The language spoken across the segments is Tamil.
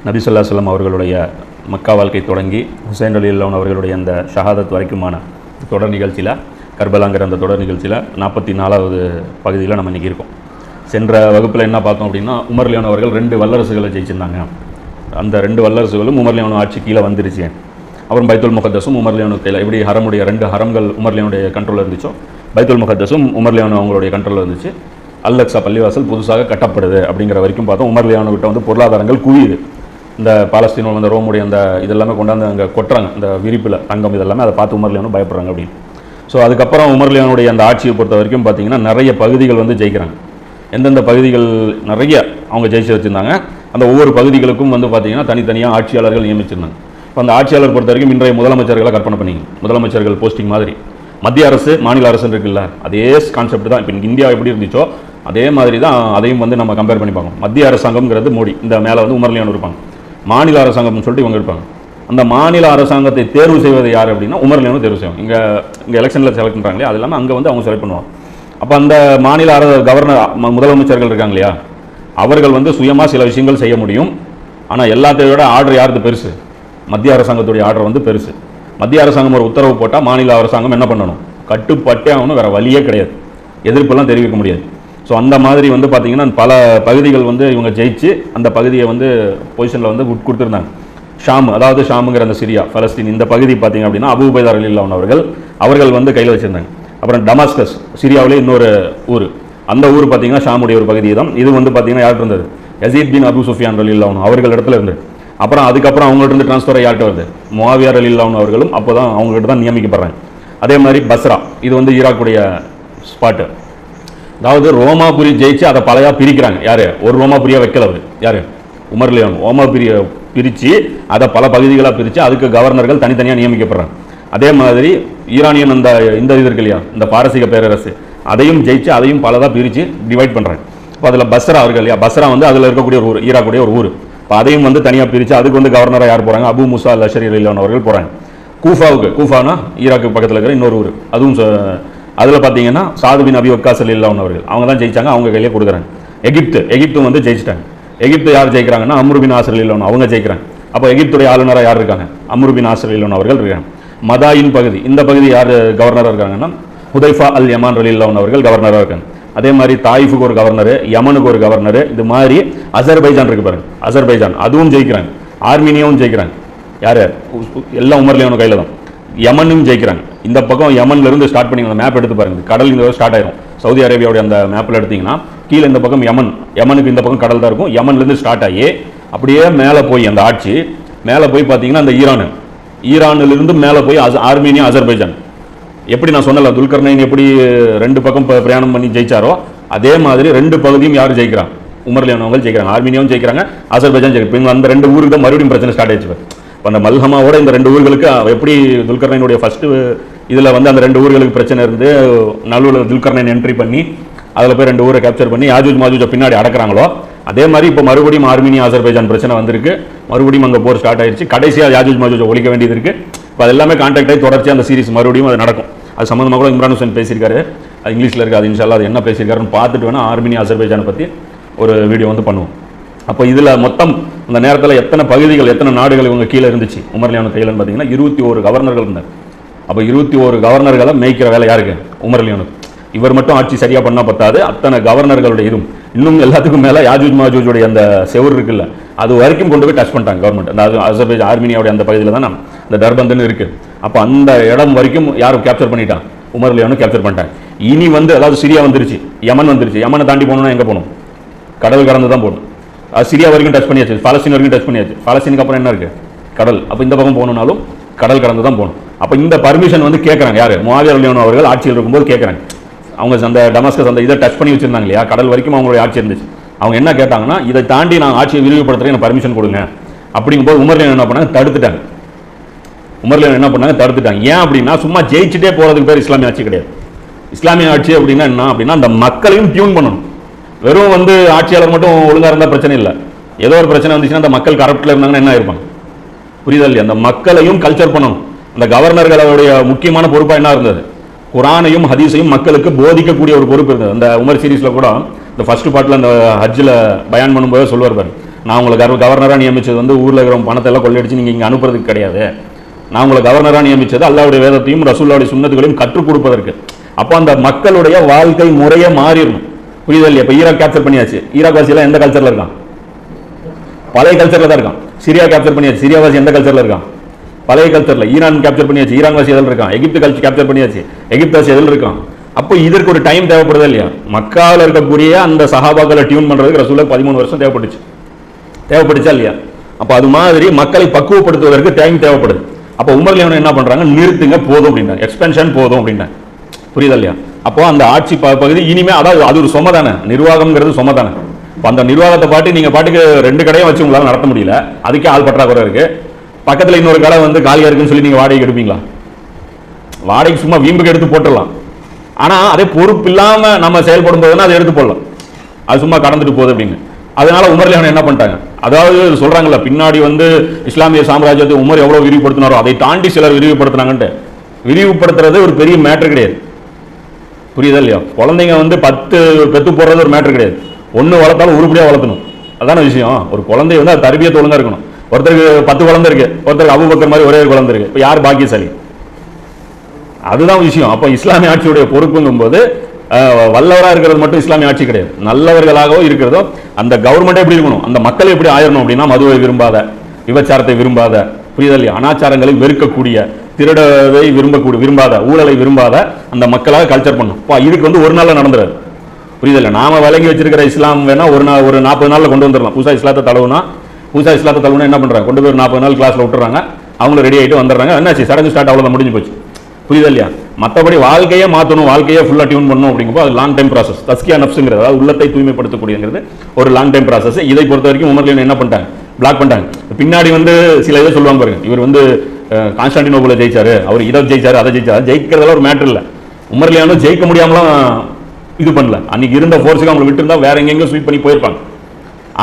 நபி ஸல்லல்லாஹு அலைஹி வஸல்லம் அவர்களுடைய மக்கா வாழ்க்கை தொடங்கி ஹுசைன் ரலியல்லாஹு அவர்களுடைய அந்த ஷஹாதத் வரைக்குமான தொடர் நிகழ்ச்சியில், கர்பலாங்கிற அந்த தொடர் நிகழ்ச்சியில் 44வது பகுதியில் நம்ம இன்றைக்கி இருக்கோம். சென்ற வகுப்பில் என்ன பார்த்தோம் அப்படின்னா, உமர் ரலியல்லாஹு அவர்கள் 2 வல்லரசுகளை ஜெயிச்சிருந்தாங்க. அந்த 2 வல்லரசுகளும் உமர் ரலியல்லாஹு ஆட்சி கீழே வந்துருச்சு. அப்புறம் பைத்துல் முகத்தஸும் உமர் ரலியல்லாஹு கையில், எப்படி ஹரமுடைய 2 ஹரம்கள் உமர் ரலியல்லாஹுடைய கண்ட்ரோலில் இருந்துச்சோ, பைத்துல் முகத்தஸும் உமர் ரலியல்லாஹு அவங்களுடைய கண்ட்ரோலில் இருந்துச்சு. அல்-அக்ஸா பள்ளிவாசல் புதுசாக கட்டப்படுது அப்படிங்கிற வரைக்கும் பார்த்தோம். உமர் ரலியல்லாஹு கிட்ட வந்து பொருளாதாரங்கள் குவியுது. இந்த பாலஸ்தீனில் வந்து ரோமுடைய அந்த இதெல்லாமே கொண்டாந்து அங்கே கொட்டுறாங்க, இந்த விரிப்பில் தங்கம் இதெல்லாமே, அதை பார்த்து உமர் ரலியல்லாஹு பயப்படுறாங்க அப்படின்னு. ஸோ அதுக்கப்புறம் உமர் ரலியல்லாஹுடைய அந்த ஆட்சியை பொறுத்த வரைக்கும் பார்த்தீங்கன்னா நிறைய பகுதிகள் வந்து ஜெயிக்கிறாங்க. எந்தெந்த பகுதிகள் நிறைய அவங்க ஜெயிச்சு வச்சுருந்தாங்க, அந்த ஒவ்வொரு பகுதிகளுக்கும் வந்து பார்த்தீங்கன்னா தனித்தனியாக ஆட்சியாளர்கள் நியமிச்சிருந்தாங்க. இப்போ அந்த ஆட்சியாளர் பொறுத்த வரைக்கும் இன்றைய முதலமைச்சர்களை கற்பனை பண்ணிங்க, முதலமைச்சர்கள் போஸ்டிங் மாதிரி. மத்திய அரசு மாநில அரசு இருக்குல்ல, அதே கான்செப்ட் தான். இப்போ இந்தியா எப்படி இருந்துச்சோ அதே மாதிரி தான் அதையும் வந்து நம்ம கம்பேர் பண்ணி பார்க்கணும். மத்திய அரசாங்கம்ங்கிறது மோடி, இந்த மேலே வந்து உமர் ரலியல்லாஹு இருப்பாங்க. மாநில அரசாங்கம்னு சொல்லிட்டு இவங்க இருப்பாங்க. அந்த மாநில அரசாங்கத்தை தேர்வு செய்வது யார் அப்படின்னா உமர் ரலியல்லாஹு தேர்வு செய்வாங்க. இங்கே எலெக்ஷனில் செலக்ட் பண்ணுறாங்களே, அது இல்லாமல் அங்கே வந்து அவங்க செலக்ட் பண்ணுவாங்க. அப்போ அந்த மாநில கவர்னர் முதலமைச்சர்கள் இருக்காங்க இல்லையா, அவர்கள் வந்து சுயமாக சில விஷயங்கள் செய்ய முடியும். ஆனால் எல்லாத்தையோட ஆர்டர் யாருக்கு பெருசு? மத்திய அரசாங்கத்துடைய ஆர்டர் வந்து பெருசு. மத்திய அரசாங்கம் ஒரு உத்தரவு போட்டால் மாநில அரசாங்கம் என்ன பண்ணணும்? கட்டுப்பட்டே ஆகணும், வேறு வழியே கிடையாது, எதிர்ப்பெல்லாம் தெரிவிக்க முடியாது. ஸோ அந்த மாதிரி வந்து பார்த்திங்கன்னா பல பகுதிகள் வந்து இவங்க ஜெயிச்சு அந்த பகுதியை வந்து பொசிஷனில் வந்து கொடுத்துருந்தாங்க. ஷாம், அதாவது ஷாமுங்கிற அந்த சிரியா, பலஸ்தீன், இந்த பகுதி பார்த்திங்க அப்படின்னா அபூ உபைதா ரலியல்லாஹு அவர்கள் வந்து கையில் வச்சுருந்தாங்க. அப்புறம் டமாஸ்கஸ், சிரியாவிலே இன்னொரு ஊர், அந்த ஊர் பார்த்திங்கன்னா ஷாமுடைய ஒரு பகுதி தான். இது வந்து பார்த்திங்கன்னா யார்கிட்ட இருந்தது? யஸீத் பின் அபூ சுஃபியான் ரலியல்லாஹு அவர்கள் இடத்துல இருந்து. அப்புறம் அதுக்கப்புறம் அவங்கள்ட்ட இருந்து ட்ரான்ஸ்ஃபர் யார்கிட்ட வருது? முஆவியா ரலியல்லாஹு அவர்களும் அப்போ தான் அவங்ககிட்ட தான் நியமிக்கப்படுறாங்க. அதே மாதிரி பஸ்ரா, இது வந்து ஈராக்குடைய ஸ்பாட்டு. அதாவது ரோமாபுரி ஜெயிச்சு அதை பழையா பிரிக்கிறாங்க. யார்? ஒரு ரோமாபுரியாக வைக்கல அவர், யார்? உமர் ரலியல்லாஹு. ரோமாபுரியை பிரித்து அதை பல பகுதிகளாக பிரித்து அதுக்கு கவர்னர்கள் தனித்தனியாக நியமிக்கப்படுறாங்க. அதே மாதிரி ஈரானியன் இந்த இது இருக்கு இல்லையா, இந்த பாரசீக பேரரசு, அதையும் ஜெயிச்சு அதையும் பலதாக பிரித்து டிவைட் பண்ணுறாங்க. இப்போ அதில் பஸ்ரா இருக்கு இல்லையா, பஸ்ரா வந்து அதில் இருக்கக்கூடிய ஒரு ஊர், ஈராக்குடைய ஒரு ஊர். இப்போ அதையும் வந்து தனியாக பிரித்து அதுக்கு வந்து கவர்னராக யார் போகிறாங்க? அபு மூசா அல்-அஷ்அரி ரலியல்லாஹு அவர்கள் போகிறாங்க. கூஃபாவுக்கு, கூஃபானா ஈராக்கு பக்கத்தில் இருக்கிற இன்னொரு ஊர், அதுவும் அதில் பார்த்தீங்கன்னா சாது பின் அபி வக்காஸ் ரலியல்லாஹு அவர்கள் அவங்க தான் ஜெயிச்சாங்க, அவங்க கையிலே கொடுக்குறாங்க. எகிப்தும் வந்து ஜெயிச்சிட்டாங்க. எகிப்து யார் ஜெயிக்கிறாங்கன்னா அம்ரு பின் ஆஸ் ரலியல்லாஹு அவங்க ஜெயிக்கிறாங்க. அப்போ எகிப்துடைய ஆளுநராக யார் இருக்காங்க? அம்ரு பின் ஆஸ் ரலியல்லாஹு அவர்கள் இருக்காங்க. மதாயின் பகுதி, இந்த பகுதி யார் கவர்னராக இருக்காங்கன்னா ஹுதைஃபா அல் யமான் ரலியல்லாஹு அவர்கள் கவர்னராக இருக்காங்க. அதே மாதிரி தாயிஃபுக்கு ஒரு கவர்னர், யமனுக்கு ஒரு கவர்னர். இது மாதிரி அசர்பைஜான் இருக்கு பாருங்க, அசர்பைஜான் அதுவும் ஜெயிக்கிறாங்க. ஆர்மீனியாவும் ஜெயிக்கிறாங்க. யார்? எல்லாம் உமர் ரலியல்லாஹு கையில் தான். யமனும் ஜெயிக்கிறாங்க. இந்த பக்கம் யமன்லேருந்து ஸ்டார்ட் பண்ணி அந்த மேப் எடுத்து பாருங்க, கடல் இந்த ஸ்டார்ட் ஆயிரும். சவுதி அரேபியாவுடைய அந்த மேப்பில் எடுத்தீங்கன்னா கீழே இந்த பக்கம் யமனுக்கு இந்த பக்கம் கடல் தான் இருக்கும். யமன்லேருந்து ஸ்டார்ட் ஆகி அப்படியே மேலே போய் அந்த ஆட்சி மேலே போய் பார்த்தீங்கன்னா அந்த ஈரானிலிருந்து மேலே போய் ஆர்மீனியா, அசர்பைஜான். எப்படி நான் சொன்னல, துல்கர்னைன் எப்படி 2 பக்கம் பிரயாணம் பண்ணி ஜெயிச்சாரோ அதே மாதிரி 2 பகுதியும் யார் ஜெயிக்கிறாங்க? உமர் ரலியல்லாஹு அவங்க ஜெயிக்கிறாங்க. ஆர்மீனியாவும் ஜெயிக்கிறாங்க, அசர்பைஜான் ஜெயிக்கிறாங்க. அந்த 2 ஊருக்கு தான் மறுபடியும் பிரச்சனை ஸ்டார்ட் ஆயிடுச்சு. இப்போ அந்த மல்ஹமாவோட இந்த 2 ஊர்களுக்கு எப்படி துல்கர்னைனுடைய ஃபஸ்ட்டு இதில் வந்து அந்த 2 ஊர்களுக்கு பிரச்சனை இருந்து நடுவில் துல்கர்னைன் என்ட்ரி பண்ணி அதில் போய் 2 ஊரை கேப்சர் பண்ணி யாஜூஜ் மாஜூஜை பின்னாடி அடக்கிறாங்களோ அதே மாதிரி இப்போ மறுபடியும் ஆர்மீனியா அசர்பைஜான் பிரச்சனை வந்திருக்கு. மறுபடியும் அங்கே போர் ஸ்டார்ட் ஆயிடுச்சு. கடைசியாக யாஜூஜ் மாஜூஜை ஒழிக்க வேண்டியது இருக்குது. இப்போ அது எல்லாமே கான்டாக்ட் ஆகி தொடர்ச்சியாக அந்த சீரிஸ் மறுபடியும் அது நடக்கும். அது சம்மந்தமாக கூட இம்ரான் ஹுசைன் பேசியிருக்காரு, அது இங்கிலீஷில் இருக்குது. அது இன்ஷா அல்லாஹ் அது என்ன பேசியிருக்காருன்னு பார்த்துட்டு வேணால் ஆர்மீனியா அசர்பைஜானை பற்றி ஒரு வீடியோ வந்து பண்ணுவோம். அப்போ இதில் மொத்தம் அந்த நேரத்தில் எத்தனை பகுதிகள், எத்தனை நாடுகள் இவங்க கீழே இருந்துச்சு உமர் ரலியல்லாஹு கையிலன்னு பார்த்தீங்கன்னா 21 கவர்னர்கள் இருந்தார். அப்போ 21 கவர்னர்களை மேய்க்கிற வேலை யாருக்கு? உமர் ரலியல்லாஹு. இவர் மட்டும் ஆட்சி சரியாக பண்ணால் பத்தாது, அத்தனை கவர்னர்களுடைய இன்னும் எல்லாத்துக்கும் மேலே யாஜூஜ் மாஜூஜுடைய அந்த செவர் இருக்குல்ல, அது வரைக்கும் கொண்டு போய் டச் பண்ணிட்டாங்க கவர்மெண்ட். அந்த அசர்பைஜான் ஆர்மீனியாவுடைய அந்த பகுதியில் தான் இந்த டர்பந்துன்னு இருக்குது. அப்போ அந்த இடம் வரைக்கும் யாரும் கேப்சர் பண்ணிட்டான்? உமர் ரலியல்லாஹு கேப்சர் பண்ணிட்டாங்க. இனி வந்து அதாவது சிரியா வந்துருச்சு, யமன் வந்துருச்சு. யமனை தாண்டி போகணுன்னா எங்கே போகணும்? கடல் கடந்து தான் போகணும். அது சிரியா வரைக்கும் டச் பண்ணியாச்சு, பாலஸ்தீன் வரைக்கும் டச் பண்ணியாச்சு. பாலஸ்தீனுக்கு அப்புறம் என்ன இருக்குது? கடல். அப்போ இந்த பக்கம் போகணுன்னாலும் கடல் கடந்து தான் போகணும். அப்போ இந்த பர்மிஷன் வந்து கேட்குறாங்க யார்? முஆவியா ரலியல்லாஹு அவர்கள் ஆட்சியில் இருக்கும்போது கேட்குறாங்க. அவங்க அந்த டமாஸ்கஸ் அந்த இதை டச் பண்ணி வச்சுருந்தாங்க இல்லையா, கடல் வரைக்கும் அவங்களுடைய ஆட்சி இருந்துச்சு. அவங்க என்ன கேட்டாங்கன்னா, இதை தாண்டி நான் ஆட்சியை விரிவுபடுத்துறேன், எனக்கு பர்மிஷன் கொடுங்க அப்படிங்கும்போது உமர் ரலியல்லாஹு என்ன பண்ணாங்க? தடுத்துட்டாங்க. உமர் ரலியல்லாஹு என்ன பண்ணாங்க? தடுத்துட்டாங்க. ஏன் அப்படின்னா சும்மா ஜெயிச்சுட்டே போகிறதுக்கு பேர் இஸ்லாமிய ஆட்சி கிடையாது. இஸ்லாமிய ஆட்சி அப்படின்னா என்ன அப்படின்னா அந்த மக்களையும் டியூன் பண்ணணும். வெறும் வந்து ஆட்சியாளர் மட்டும் ஒழுங்காக இருந்தால் பிரச்சனை இல்லை. ஏதோ ஒரு பிரச்சனை வந்துச்சுன்னா அந்த மக்கள் கரப்டில் இருந்தாங்கன்னா என்ன இருப்பாங்க? புரியுதா இல்லையா? அந்த மக்களையும் கல்ச்சர் பண்ணணும். அந்த கவர்னர்களுடைய முக்கியமான பொறுப்பாக என்ன இருந்தது? குரானையும் ஹதீஸையும் மக்களுக்கு போதிக்கக்கூடிய ஒரு பொறுப்பு இருந்தது. அந்த உமர் சீரீஸில் கூட இந்த ஃபர்ஸ்ட் பார்ட்டில் அந்த ஹஜ்ஜில் பயான் பண்ணும்போது சொல்லுவார் பாரு, நான் உங்களை கவர்னராக நியமித்தது வந்து ஊரில் இருக்கிற பணத்தை எல்லாம் கொள்ளையடிச்சு நீங்கள் இங்கே அனுப்புறதுக்கு கிடையாது. நான் உங்களை கவர்னராக நியமித்தது அல்லாஹ்வுடைய வேதத்தையும் ரசூலுல்லாஹி சுன்னத்துகளையும் கற்றுக் கொடுப்பதற்கு. அப்போ அந்த மக்களுடைய வாழ்க்கை முறையை மாறிடணும். புரியுதா இல்லையா? இப்போ ஈராக் கேப்சர் பண்ணியாச்சு. ஈராக் வாசியெல்லாம் எந்த கல்ச்சரில் இருக்கான்? பழைய கல்ச்சரில் தான் இருக்கான். சிரியா கேப்சர் பண்ணியாச்சு. சிரியா வாசி எந்த கல்ச்சரில் இருக்கான்? பழைய கல்ச்சரில். ஈரான் கேப்சர் பண்ணியாச்சு. ஈரான் வாசி எதில் இருக்கான்? எகிப்து கேப்சர் பண்ணியாச்சு. எகிப்து வாசி எதில் இருக்கான்? அப்போ இதற்கு ஒரு டைம் தேவைப்படுதா இல்லையா? மக்காவில் இருக்கக்கூடிய அந்த சஹாபாக்களை டியூன் பண்ணுறதுக்கு ரசூலுல்லாஹ் 13 வருஷம் தேவைப்பட்டுச்சா இல்லையா? அப்போ அது மாதிரி மக்களை பக்குவப்படுத்துவதற்கு டைம் தேவைப்படுது. அப்போ உமர் லியோன் என்ன பண்ணுறாங்க? நிறுத்துங்க போதும் அப்படின்னா, எக்ஸ்பென்ஷன் போதும் அப்படின்னா. புரியுதா இல்லையா? அப்போ அந்த ஆட்சி பகுதி இனிமேல், அதாவது அது ஒரு சொம தானே, நிர்வாகம்ங்கிறது சொம தானே. இப்போ அந்த நிர்வாகத்தை பாட்டு நீங்கள் பாட்டுக்கு 2 கடையை வச்சு உங்களால் நடத்த முடியல, அதுக்கே ஆள் பற்றாக்குறை இருக்குது. பக்கத்தில் இன்னொரு கடை வந்து காலியாக இருக்குன்னு சொல்லி நீங்கள் வாடகைக்கு எடுப்பீங்களா? வாடகைக்கு சும்மா வீம்புக்கு எடுத்து போட்டுடலாம். ஆனால் அதே பொறுப்பு இல்லாமல் நம்ம செயல்படும் போதுன்னா அதை எடுத்து போடலாம். அது சும்மா கடந்துட்டு போகுது அப்படின்னு. அதனால உமர் லியோன் என்ன பண்ணிட்டாங்க? அதாவது சொல்றாங்கல்ல, பின்னாடி வந்து இஸ்லாமிய சாம்ராஜ்யத்தை உமர் எவ்வளவு விரிவுபடுத்தினாரோ அதை தாண்டி சிலர் விரிவுபடுத்தினாங்கன்ட்டு. விரிவுபடுத்துறது ஒரு பெரிய மேட்டர் கிடையாது. புரியுதா இல்லையா? குழந்தைங்க வந்து 10 பெத்து போடுறது ஒரு மேட்டர் கிடையாது. ஒன்று வளர்த்தாலும் உருப்படியாக வளர்த்தணும், அதான விஷயம். ஒரு குழந்தை வந்து அது தர்பியத் ஒழுங்கா இருக்கணும். ஒருத்தருக்கு 10 குழந்தை இருக்கு, ஒருத்தருக்கு அபூபக்கர் மாதிரி ஒரே ஒரு குழந்தை இருக்கு. இப்போ யார் பாக்கியசாலி? அதுதான் விஷயம். அப்போ இஸ்லாமிய ஆட்சியுடைய பொறுப்புங்கும் போது வல்லவராக இருக்கிறது மட்டும் இஸ்லாமிய ஆட்சி கிடையாது. நல்லவர்களாகவோ இருக்கிறதோ அந்த கவர்மெண்ட்டே எப்படி இருக்கணும், அந்த மக்கள் எப்படி ஆயிரணும் அப்படின்னா, மதுவை விரும்பாத, விபச்சாரத்தை விரும்பாத, புரிதல் அனாச்சாரங்களை வெறுக்கக்கூடிய, திருடதை விரும்பாத, ஊழலை விரும்பாத அந்த மக்களாக கல்ச்சர் பண்ணும். இதுக்கு வந்து ஒரு நாளில் நடந்துறாரு. புரியுதில்ல? நாம விளங்கி வச்சிருக்கிற இஸ்லாம் வேணா ஒரு 40 நாளில் கொண்டு வந்துடலாம். புதுசா இஸ்லாத்தை தழுவுனா என்ன பண்றாங்க? கொண்டு போய் 40 நாள் கிளாஸ்ல விட்டுறாங்க, அவங்களும் ரெடி ஆகிட்டு வந்துடுறாங்க. என்னாச்சு? சடங்கு ஸ்டார்ட் அவ்வளோதான், முடிஞ்சு போச்சு. புரியுதா இல்லையா? மற்றபடி வாழ்க்கையே மாற்றணும், வாழ்க்கையே ஃபுல்லாக டியூன் பண்ணணும் அப்படிங்கும்போது அது லாங் டைம் ப்ராசஸ். தஸ்கியா நஃப்ஸுங்கிறது, அதாவது உள்ளத்தை தூய்மைப்படுத்தக்கூடியங்கிறது ஒரு லாங் டைம் ப்ராசஸ். இதை பொறுத்த வரைக்கும் உமர் லியோன் என்ன பண்ணிட்டாங்க? பிளாக் பண்ணிட்டாங்க. பின்னாடி வந்து சில இதை சொல்லுவாங்க பாருங்க, இவர் வந்து கான்ஸ்டான்டினோபிளை ஜெயிச்சாரு, அவர் இதை ஜெயிச்சாரு, அதை ஜெயிச்சாரு. ஜெயிக்கிறதெல்லாம் ஒரு மேட்டர் இல்லை. உமர் லியோனும் ஜெயிக்க முடியாமலாம் இது பண்ணல. அன்னைக்கு இருந்த ஃபோர்ஸுக்கு அவங்க விட்டு இருந்தா வேற எங்கெங்க ஸ்வீப் பண்ணி போயிருப்பாங்க.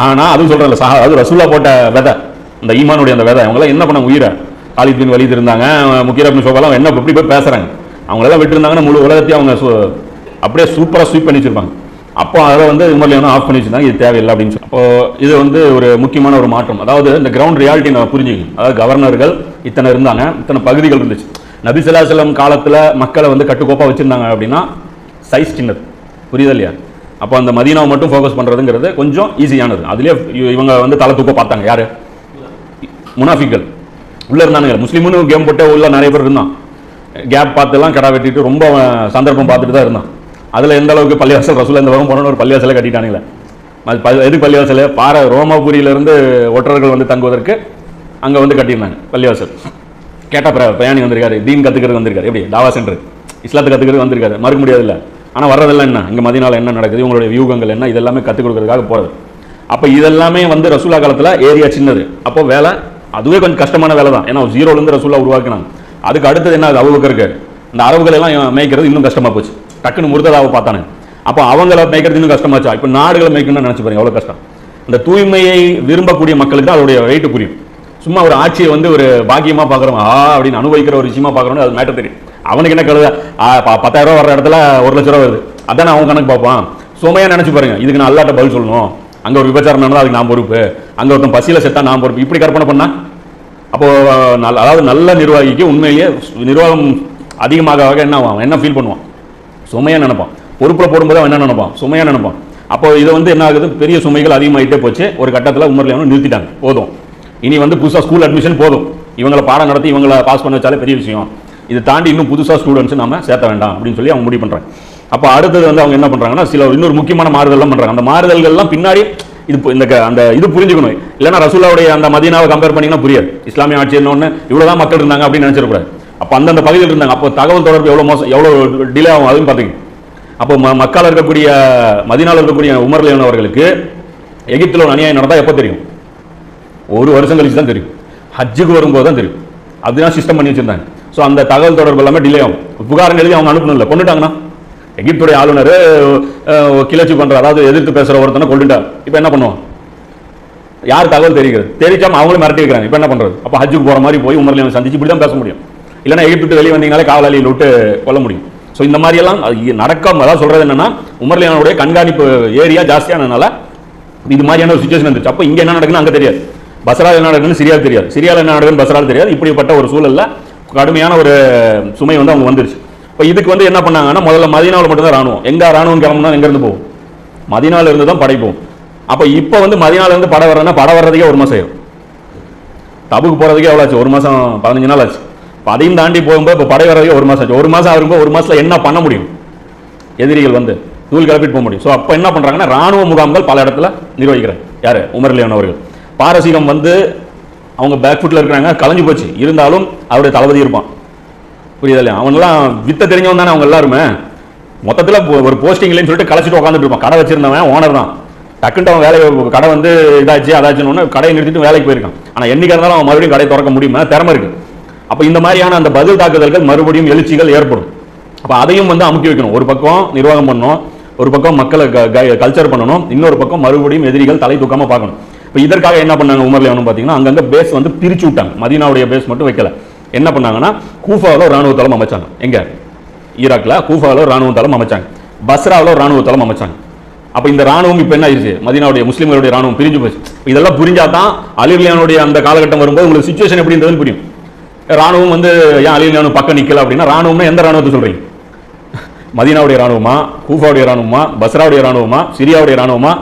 ஆனா அது சொல்றேன்ல, அது ரசூலா போட்ட விதை, அந்த ஈமானுடைய அந்த விதை. அவங்களாம் என்ன பண்ண உயிரை காலித் பின் வலீத் இருந்தாங்க, முகீர் இப்னு ஷுபா என்ன எப்படி போய் பேசுறாங்க. அவங்களெல்லாம் விட்டுருந்தாங்கன்னா முழு உலகத்தையும் அவங்க அப்படியே சூப்பராக ஸ்வீப் பண்ணி வச்சிருப்பாங்க. அப்போ அதை வந்து உமர் லியோன் ஆஃப் பண்ணி வச்சிருந்தாங்க, இது தேவையில்லை அப்படின்னு சொல்லி. அப்போ இது வந்து ஒரு முக்கியமான ஒரு மாற்றம். அதாவது இந்த கிரவுண்ட் ரியாலிட்டி நம்ம புரிஞ்சுக்கணும். அதாவது கவர்னர்கள் இத்தனை இருந்தாங்க, இத்தனை பகுதிகள் இருந்துச்சு. நபி ஸல்லல்லாஹு அலைஹி வஸல்லம் காலத்தில் மக்களை வந்து கட்டுக்கோப்பாக வச்சிருந்தாங்க அப்படின்னா சைஸ் சின்னது. புரியுதா இல்லையா? அப்போ அந்த மதீனாவை மட்டும் ஃபோக்கஸ் பண்ணுறதுங்கிறது கொஞ்சம் ஈஸியானது. அதுலேயே இவங்க வந்து தலை தூக்க பார்த்தாங்க. யார்? முனாஃபிக்கள் உள்ளே இருந்தானுங்க. முஸ்லீமுன்னு கேம் போட்டு உள்ள நிறைய பேர் இருந்தான். கேப் பார்த்துலாம் கடா வெட்டிட்டு ரொம்ப சந்தர்ப்பம் பார்த்துட்டு தான் இருந்தான். அதில் எந்த அளவுக்கு பள்ளிவாசல் ரசூலுல்லாஹ் இந்த வகம் போன ஒரு பள்ளிவாசலை கட்டிட்டானுங்களே. எது பள்ளிவாசல்? ரோமாபுரியிலிருந்து ஒற்றர்கள் வந்து தங்குவதற்கு அங்கே வந்து கட்டியிருந்தாங்க பள்ளிவாசல். கேட்டால் பயணி வந்திருக்காரு, தீன் கற்றுக்கிறது வந்திருக்காரு. எப்படி? தாவா சென்டர் இஸ்லாத்தை கற்றுக்கிறது வந்திருக்காரு, மறுக்க முடியாதுல்ல. ஆனால் வர்றதெல்லாம் என்ன, இங்கே மதீனாவில் என்ன நடக்குது, உங்களுடைய வியூகங்கள் என்ன, இதெல்லாமே கற்றுக் கொடுக்கறதுக்காக போகிறது. அப்போ இதெல்லாமே வந்து ரசூலா காலத்தில் ஏரியா சின்னது. அப்போ வேலை அதுவே கொஞ்சம் கஷ்டமான வேலை தான். ஏன்னா 0லேருந்து ரசூலா உருவாக்கினாங்க. அதுக்கு அடுத்தது என்ன? அபூபக்கருக்கு இந்த அரபுகள் எல்லாம் மேய்க்கிறது இன்னும் கஷ்டமாக போச்சு. டக்குன்னு முர்ததாவை பார்த்தானே. அப்போ அவங்கள மேய்க்கிறது இன்னும் கஷ்டமாச்சா? இப்போ நாடுகளை மேய்க்கணும்னு நினச்சி பாருங்க எவ்வளோ கஷ்டம். இந்த தூய்மையை விரும்பக்கூடிய மக்களுக்கு தான் அதோடைய வெயிட்டு புரியும். சும்மா ஒரு ஆட்சியை வந்து ஒரு பாக்கியமாக பார்க்குறோம், அப்படின்னு அனுபவிக்கிற ஒரு விஷயமா பார்க்குறோம், அது மேட்டர் தெரியும். அவனுக்கு என்ன கழுத 10,000 ரூபா வர்ற இடத்துல 1 லட்ச ரூபா வருது, அதானே அவன் கணக்கு பார்ப்பான். சுமையாக நினச்சி பாருங்க, இதுக்கு நான் அல்லாட்ட பதில் சொல்லணும், அங்கே ஒரு விபச்சாரம் நடந்தால் அதுக்கு நான் பொறுப்பு, அங்கே ஒருத்தன் பசியில் செத்தா நான் பொறுப்பு, இப்படி கற்பனை பண்ணா அப்போ அதாவது நல்ல நிர்வாகிக்கு உண்மையிலேயே நிர்வாகம் அதிகமாக என்ன ஃபீல் பண்ணுவான்? சுமையாக நினைப்பான். பொறுப்பில் போடும்போது அவன் என்ன நினைப்பான்? சுமையாக நினைப்பான். அப்போ இதை வந்து என்ன ஆகுது? பெரிய சுமைகள் அதிகமாகிட்டே போச்சு. ஒரு கட்டத்தில் உமர் லியோன் நிறுத்திட்டாங்க. போதும், இனி வந்து புதுசாக ஸ்கூல் அட்மிஷன் போதும், இவங்களை பாடம் நடத்தி இவங்களை பாஸ் பண்ண வச்சாலே பெரிய விஷயம், இதை தாண்டி இன்னும் புதுசாக ஸ்டூடெண்ட்ஸ் நம்ம சேர்த்த வேண்டாம் அப்படின்னு சொல்லி அவங்க முடிவு பண்ணுறாங்க. அப்போ அடுத்தது வந்து அவங்க என்ன பண்ணுறாங்கன்னா, சில இன்னொரு முக்கியமான மாறுதல்லாம் பண்ணுறாங்க. அந்த மாறுதல்கள்லாம் பின்னாடி இது அந்த இது புரிஞ்சுக்கணும். இல்லைன்னா ரசூலுல்லாஹ்வுடைய அந்த மதீனாவை கம்பேர் பண்ணிங்கன்னா புரியாது. இஸ்லாமிய ஆட்சி என்னொன்று இவ்வளோதான் மக்கள் இருந்தாங்க அப்படின்னு நினச்சிடக்கூடாது. அப்போ அந்தந்த பகுதியில் இருந்தாங்க. அப்போ தகவல் தொடர்பு எவ்வளோ டிலே ஆகும் அதுவும் பார்த்தீங்க. அப்போ மக்கால இருக்கக்கூடிய மதீனாவில் இருக்கக்கூடிய உமர் லியோன் அவர்களுக்கு எகிப்தில் ஒரு அநியாயம் நடந்தால் எப்போ தெரியும்? 1 வருஷம் கழிச்சு தான் தெரியும். ஹஜ்ஜுக்கு வரும்போது தான் தெரியும். அதுதான் சிஸ்டம் பண்ணி வச்சிருந்தாங்க. ஸோ அந்த தகவல் தொடர்பு எல்லாமே டிலே ஆகும். புகாரம் எழுதி அவங்க அனுப்பணும் இல்லை, கொண்டுட்டாங்கன்னா எகிப்துடைய ஆளுநர் கிளர்ச்சி பண்ற, அதாவது எதிர்த்து பேசுற ஒருத்தனை கொண்டுட்டார். இப்போ என்ன பண்ணுவோம்? யார் தகவல் தெரிகிறது? தெரிவிக்காம அவங்களும் மிரட்டி வைக்கிறாங்க. இப்போ என்ன பண்றது? அப்போ ஹஜ்ஜுக்கு போற மாதிரி போய் உமர் லியோனை சந்திச்சு இப்படி தான் பேச முடியும். இல்லைன்னா எகிப்து வெளியே வந்தீங்கனாலே காவலாளியில் விட்டு கொல்ல முடியும். ஸோ இந்த மாதிரி எல்லாம் நடக்காம, அதாவது சொல்றது என்னன்னா, உமர் லியோனுடைய கண்காணிப்பு ஏரியா ஜாஸ்தியானதுனால இது மாதிரியான ஒரு சுச்சுவேஷன் இருந்துச்சு. அப்போ இங்கே என்ன நடக்குன்னு அங்கே தெரியாது, பஸ்ராவில் என்ன நடக்குன்னு சிரியாவில் தெரியாது, சிரியாவில் என்ன நடக்குன்னு பஸ்ராவில் தெரியாது. இப்படிப்பட்ட ஒரு சூழலில் கடுமையான ஒரு சுமை வந்து அவங்க வந்துருச்சு. இப்போ இதுக்கு வந்து என்ன பண்ணாங்கன்னா, முதல்ல மதீனாவில் மட்டும்தான் ராணுவம். எங்கே ராணுவம் கிளம்புனா எங்கேருந்து போகும்? மதீனாவில் இருந்து தான் படை போகும். அப்போ இப்போ வந்து மதீனாவிலேருந்து படை வர்றதுன்னா படை வர்றதுக்கே ஒரு மாதம் ஆகும். தபுக்கு போகிறதுக்கே எவ்வளோ ஆச்சு? ஒரு மாதம் 15 நாள் ஆச்சு. இப்போ அதையும் தாண்டி போகும்போது இப்போ படை வர்றதுக்கே ஒரு மாதம் ஆச்சு. ஒரு மாதம் ஆகும்போது ஒரு மாதத்தில் என்ன பண்ண முடியும்? எதிரிகள் வந்து தூள் கிளப்பிட்டு போக முடியும். ஸோ அப்போ என்ன பண்ணுறாங்கன்னா, ராணுவ முகாம்கள் பல இடத்துல நிர்வகிக்கிறாங்க. யார்? உமர் லியான் அவர்கள். பாரசீகம் வந்து அவங்க பேக் ஃபுட்டில் இருக்கிறாங்க, கலைஞ்சு போச்சு. இருந்தாலும் அவருடைய தளபதி இருப்பான், புரியுதா இல்லையா? அவங்கெல்லாம் வித்த தெரிஞ்சவன் தானே அவங்க எல்லாருமே. மொத்தத்தில் ஒரு போஸ்டிங் இல்லைன்னு சொல்லிட்டு கலைச்சிட்டு உட்காந்துட்டு இருப்பான். கடை வச்சிருந்தவன் ஓனர் தான். டக்குன்ட்டு அவன் வேலை கடை வந்து இதாச்சு அதாச்சுன்னு கடையை நிறுத்திட்டு வேலைக்கு போயிருக்கான். ஆனால் என்னைக்கு இருந்தாலும் அவன் மறுபடியும் கடையை திறக்க முடியுமா? திறமை இருக்கு. அப்போ இந்த மாதிரியான அந்த பதில் தாக்குதல்கள், மறுபடியும் எழுச்சிகள் ஏற்படும். அப்போ அதையும் வந்து அமுக்கி வைக்கணும். ஒரு பக்கம் நிர்வாகம் பண்ணணும், ஒரு பக்கம் மக்களை கல்ச்சர் பண்ணணும், இன்னொரு பக்கம் மறுபடியும் எதிரிகள் தலை தூக்காம பார்க்கணும். இப்போ இதற்காக என்ன பண்ணாங்க உமர் லியான் பார்த்தீங்கன்னா, அங்கங்கே பேஸ் வந்து பிரிச்சு விட்டாங்க. மதீனாவுடைய பேஸ் மட்டும் வைக்கல. என்ன பண்ணாங்கன்னா, கூஃபாவில் ஒரு ராணுவ தளம் அமைச்சாங்க. எங்க? ஈராக்ல கூஃபாவில் ஒரு ராணுவ தளம் அமைச்சாங்க. பஸ்ராவில் ஒரு ராணுவ தளம் அமைச்சாங்க. அப்போ இந்த ராணுவம் இப்போ என்ன ஆயிடுச்சு? மதீனாவுடைய முஸ்லீம்களுடைய ராணுவம் பிரிஞ்சு போச்சு. இதெல்லாம் புரிஞ்சாதான் அலி லியானுடைய அந்த காலகட்டம் வரும்போது உங்களுக்கு சிச்சுவேஷன் எப்படின்றது புரியும். ராணுவம் வந்து ஏன் அலி லியானு பக்கம் நிற்கல அப்படின்னா, ராணுவம்னா எந்த ராணுவத்தை சொல்றீங்க? மதீனாவுடைய ராணுவமா, கூஃபாவுடைய ராணுவமா, பஸ்ராவுடைய ராணுவமா, சிரியாவுடைய ராணுவமா?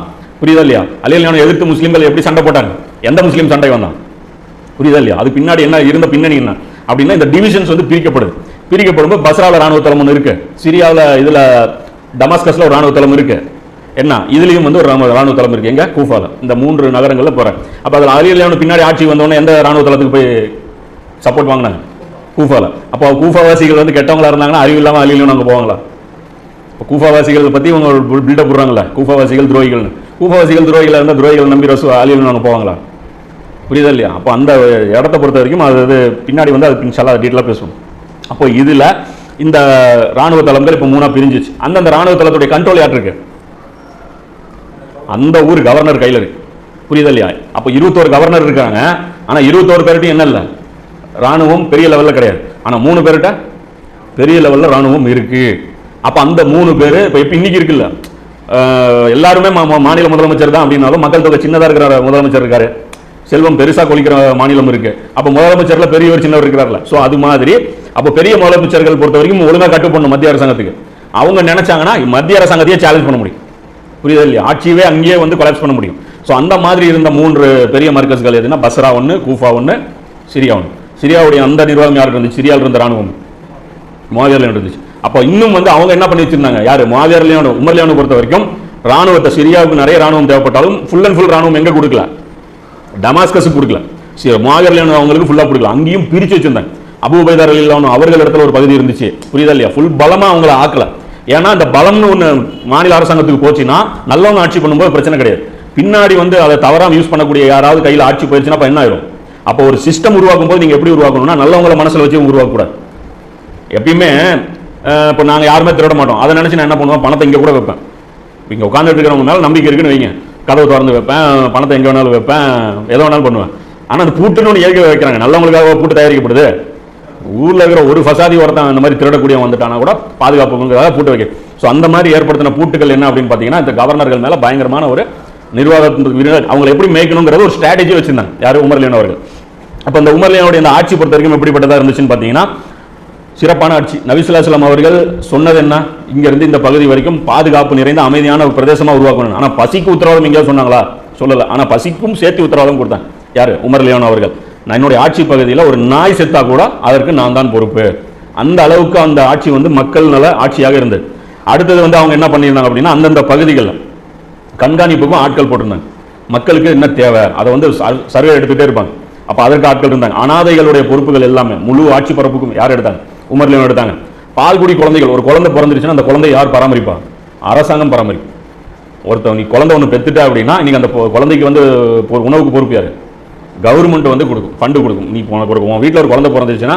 புரியுதா இல்லையா? அலி லியானை எதிர்த்து முஸ்லீம்கள் எப்படி சண்டை போட்டாங்க? எந்த முஸ்லீம் சண்டை வந்தான்? புரியுதா இல்லையா? அது பின்னாடி என்ன இருந்த பின்னணி என்ன அப்படின்னா, இந்த டிவிஷன்ஸ் வந்து பிரிக்கப்படுது. பிரிக்கப்படும்போது பஸ்ராவில் ராணுவ தளம் ஒன்று இருக்கு, சிரியாவில் இதுல டமாஸ்கஸ்ல ஒரு ராணுவ தளம் இருக்கு, என்ன இதுலயும் வந்து ஒரு ராணுவ தளம் இருக்கு. எங்க? கூஃபால. இந்த 3 நகரங்கள்ல போறேன். அப்ப அதில் அலி லியானு பின்னாடி ஆட்சி வந்தோடனே எந்த ராணுவ தளத்துக்கு போய் சப்போர்ட் வாங்கினாங்க? கூஃபால. அப்போ கூஃபாவாசிகள் வந்து கெட்டவங்களா இருந்தாங்கன்னா அறிவு இல்லாமல் அலி லியானு அங்கே போவாங்களா? கூஃபாவாசிகள் பற்றி இவங்க பில்டப் போடுறாங்களா, கூஃபாவாசிகள் துரோகிகள்னு. கூஃபாவாசிகள் துரோகிகள் இருந்தால் துரோகிகள் நம்பி அலி லியானு அங்கே போவாங்களா? புரியுதா இல்லையா? அப்போ அந்த இடத்த பொறுத்த வரைக்கும் அது பின்னாடி வந்து அது இன்ஷா அல்லாஹ் டீட்டெயிலாக பேசுவோம். அப்போ இதில் இந்த ராணுவ தளங்கள் இப்போ 3ஆக பிரிஞ்சிச்சு. அந்தந்த ராணுவ தளத்துடைய கண்ட்ரோல் யார் இருக்கு? அந்த ஊர் கவர்னர் கையில் இருக்கு. புரியுதா இல்லையா? அப்போ 21 கவர்னர் இருக்காங்க. ஆனால் 21 பேர்கிட்டையும் என்ன இல்லை? ராணுவம் பெரிய லெவலில் கிடையாது. ஆனால் 3 பேர்கிட்ட பெரிய லெவலில் ராணுவம் இருக்கு. அப்போ அந்த 3 பேர் இப்போ இன்னைக்கு இருக்குல்ல, எல்லாருமே மாநில முதலமைச்சர் தான் அப்படின்னாலும் மக்கள் தொகை சின்னதாக இருக்கிற முதலமைச்சர் இருக்காரு, செல்வம் பெருசாக கொளிக்கிற மாநிலம் இருக்கு. அப்போ முதலமைச்சர்ல பெரியவர் சின்னவர் இருக்கிறார்ல. ஸோ அது மாதிரி அப்போ பெரிய முதலமைச்சர்கள் பொறுத்த வரைக்கும் ஒழுங்காக கட்டு பண்ணணும் மத்திய அரசாங்கத்துக்கு. அவங்க நினைச்சாங்கன்னா மத்திய அரசாங்கத்தையே சேலஞ்ச் பண்ண முடியும். புரியுதா இல்லையா? ஆட்சியவே அங்கேயே வந்து கொலாப்ஸ் பண்ண முடியும். ஸோ அந்த மாதிரி இருந்த 3 பெரிய மார்க்கஸ்கள் எதுனா, பஸ்ரா 1, கூஃபா 1, சிரியா 1. சிரியாவுடைய அந்த நிர்வாகம் யாருக்கு இருந்துச்சு? சிரியாவில் இருந்த ராணுவம் முஆவியாவில் இருந்துச்சு. அப்போ இன்னும் வந்து அவங்க என்ன பண்ணி வச்சிருந்தாங்க? யாரு? முஆவியாவிலையும் உமர் லியானை பொறுத்த வரைக்கும் ராணுவத்தை, சிரியாவுக்கு நிறைய ராணுவம் தேவைப்பட்டாலும் ஃபுல் அண்ட் ஃபுல் ராணுவம் எங்க கொடுக்கல? டமாஸ்கஸுக்கு கொடுக்கல. முஆவியா லியான் அவங்களுக்கு ஃபுல்லா கொடுக்கல. அங்கேயும் பிரிச்சு வச்சிருந்தாங்க. அபூ உபைதா ரலியல்லாஹு அன்ஹு அவர்கள் இடத்துல ஒரு பகுதி இருந்துச்சு. புரியுதா இல்லையா? ஃபுல் பலமா அவங்கள ஆக்கல. ஏன்னா அந்த பலம்னு ஒன்று மாநில அரசாங்கத்துக்கு போச்சுன்னா நல்லவங்க ஆட்சி பண்ணும்போது பிரச்சனை கிடையாது. பின்னாடி வந்து அதை தவறாம யூஸ் பண்ணக்கூடிய யாராவது கையில் ஆட்சி போயிடுச்சுன்னா அப்போ என்ன ஆயிடும்? அப்போ ஒரு சிஸ்டம் உருவாக்கும் போது நீங்க எப்படி உருவாக்கணும்னா, நல்லவங்களை மனசுல வச்சு உருவாக்கக்கூடாது. எப்பயுமே இப்போ நாங்கள் யாருமே திருட மாட்டோம். அதை நினைச்சு நான் என்ன பண்ணுவேன்? பணத்தை இங்கே கூட வைப்பேன். இங்கே உட்காந்துட்டு இருக்கிறவங்க மேலே நம்பிக்கை இருக்குன்னு வைங்க, கதவை திறந்து வைப்பேன், பணத்தை எங்கே வேணாலும் வைப்பேன், எதோ வேணாலும் பண்ணுவேன். ஆனால் அந்த பூட்டுன்னு ஒன்று ஏற்க வைக்கிறாங்க. நல்லவங்களுக்காக பூட்டு தயாரிக்கப்படுது. ஊரில் இருக்கிற ஒரு ஃபசாதி ஒருத்தன் அந்த மாதிரி திருடக்கூடிய வந்துட்டானா கூட பாதுகாப்புக்காக பூட்டு வைக்க. ஸோ அந்த மாதிரி ஏற்படுத்தின பூட்டுகள் என்ன அப்படின்னு பார்த்தீங்கன்னா, இந்த கவர்னர்கள் மேலே பயங்கரமான ஒரு நிர்வாகத்திற்கு அவங்களை எப்படி மேய்க்கணுங்கிறது ஒரு ஸ்ட்ராட்டஜி வச்சிருந்தாங்க. யார்? உமர் லியான் அவர்கள். அப்போ இந்த உமர் லியானுடைய அந்த ஆட்சி பொறுத்த வரைக்கும் எப்படிப்பட்டதாக இருந்துச்சுன்னு பார்த்தீங்கன்னா, சிறப்பான ஆட்சி. நபி ஸல்லல்லாஹு அலைஹி வஸல்லம் அவர்கள் சொன்னது என்ன? இங்கிருந்து இந்த பகுதி வரைக்கும் பாதுகாப்பு நிறைந்த அமைதியான ஒரு பிரதேசமாக உருவாக்கணும். ஆனால் பசிக்கு உத்தரவாதம் எங்கேயாவது சொன்னாங்களா? சொல்லலை. ஆனால் பசிக்கும் சேர்த்து உத்தரவாதம் கொடுத்தாங்க. யார்? உமர் லியான் அவர்கள். நான் என்னுடைய ஆட்சி பகுதியில் ஒரு நாய் செத்தா கூட அதற்கு நான் தான் பொறுப்பு. அந்த அளவுக்கு அந்த ஆட்சி வந்து மக்கள் நல ஆட்சியாக இருந்தது. அடுத்தது வந்து அவங்க என்ன பண்ணியிருந்தாங்க அப்படின்னா, அந்தந்த பகுதிகளில் கண்காணிப்புக்கும் ஆட்கள் போட்டிருந்தாங்க. மக்களுக்கு என்ன தேவை அதை வந்து சர்வே எடுத்துகிட்டே இருப்பாங்க. அப்போ அதற்கு ஆட்கள் இருந்தாங்க. அனாதைகளுடைய பொறுப்புகள் எல்லாமே முழு ஆட்சி பரப்புக்கும் யார் எடுத்தாங்க? உமர் லியான் எடுத்தாங்க. பால்குடி குழந்தைகள், ஒரு குழந்தை பிறந்துருச்சுன்னா அந்த குழந்தை யார் பராமரிப்பா? அரசாங்கம் பராமரிக்கும். ஒருத்தவங்க நீ குழந்தை ஒன்று பெற்றுட்டா அப்படின்னா இன்னைக்கு அந்த குழந்தைக்கு வந்து உணவுக்கு பொறுப்பு யாரு? கவர்மெண்ட் வந்து கொடுக்கும், ஃபண்டு கொடுக்கும். நீ கொடுக்கும். உன் வீட்டில் ஒரு குழந்தை பிறந்துச்சுன்னா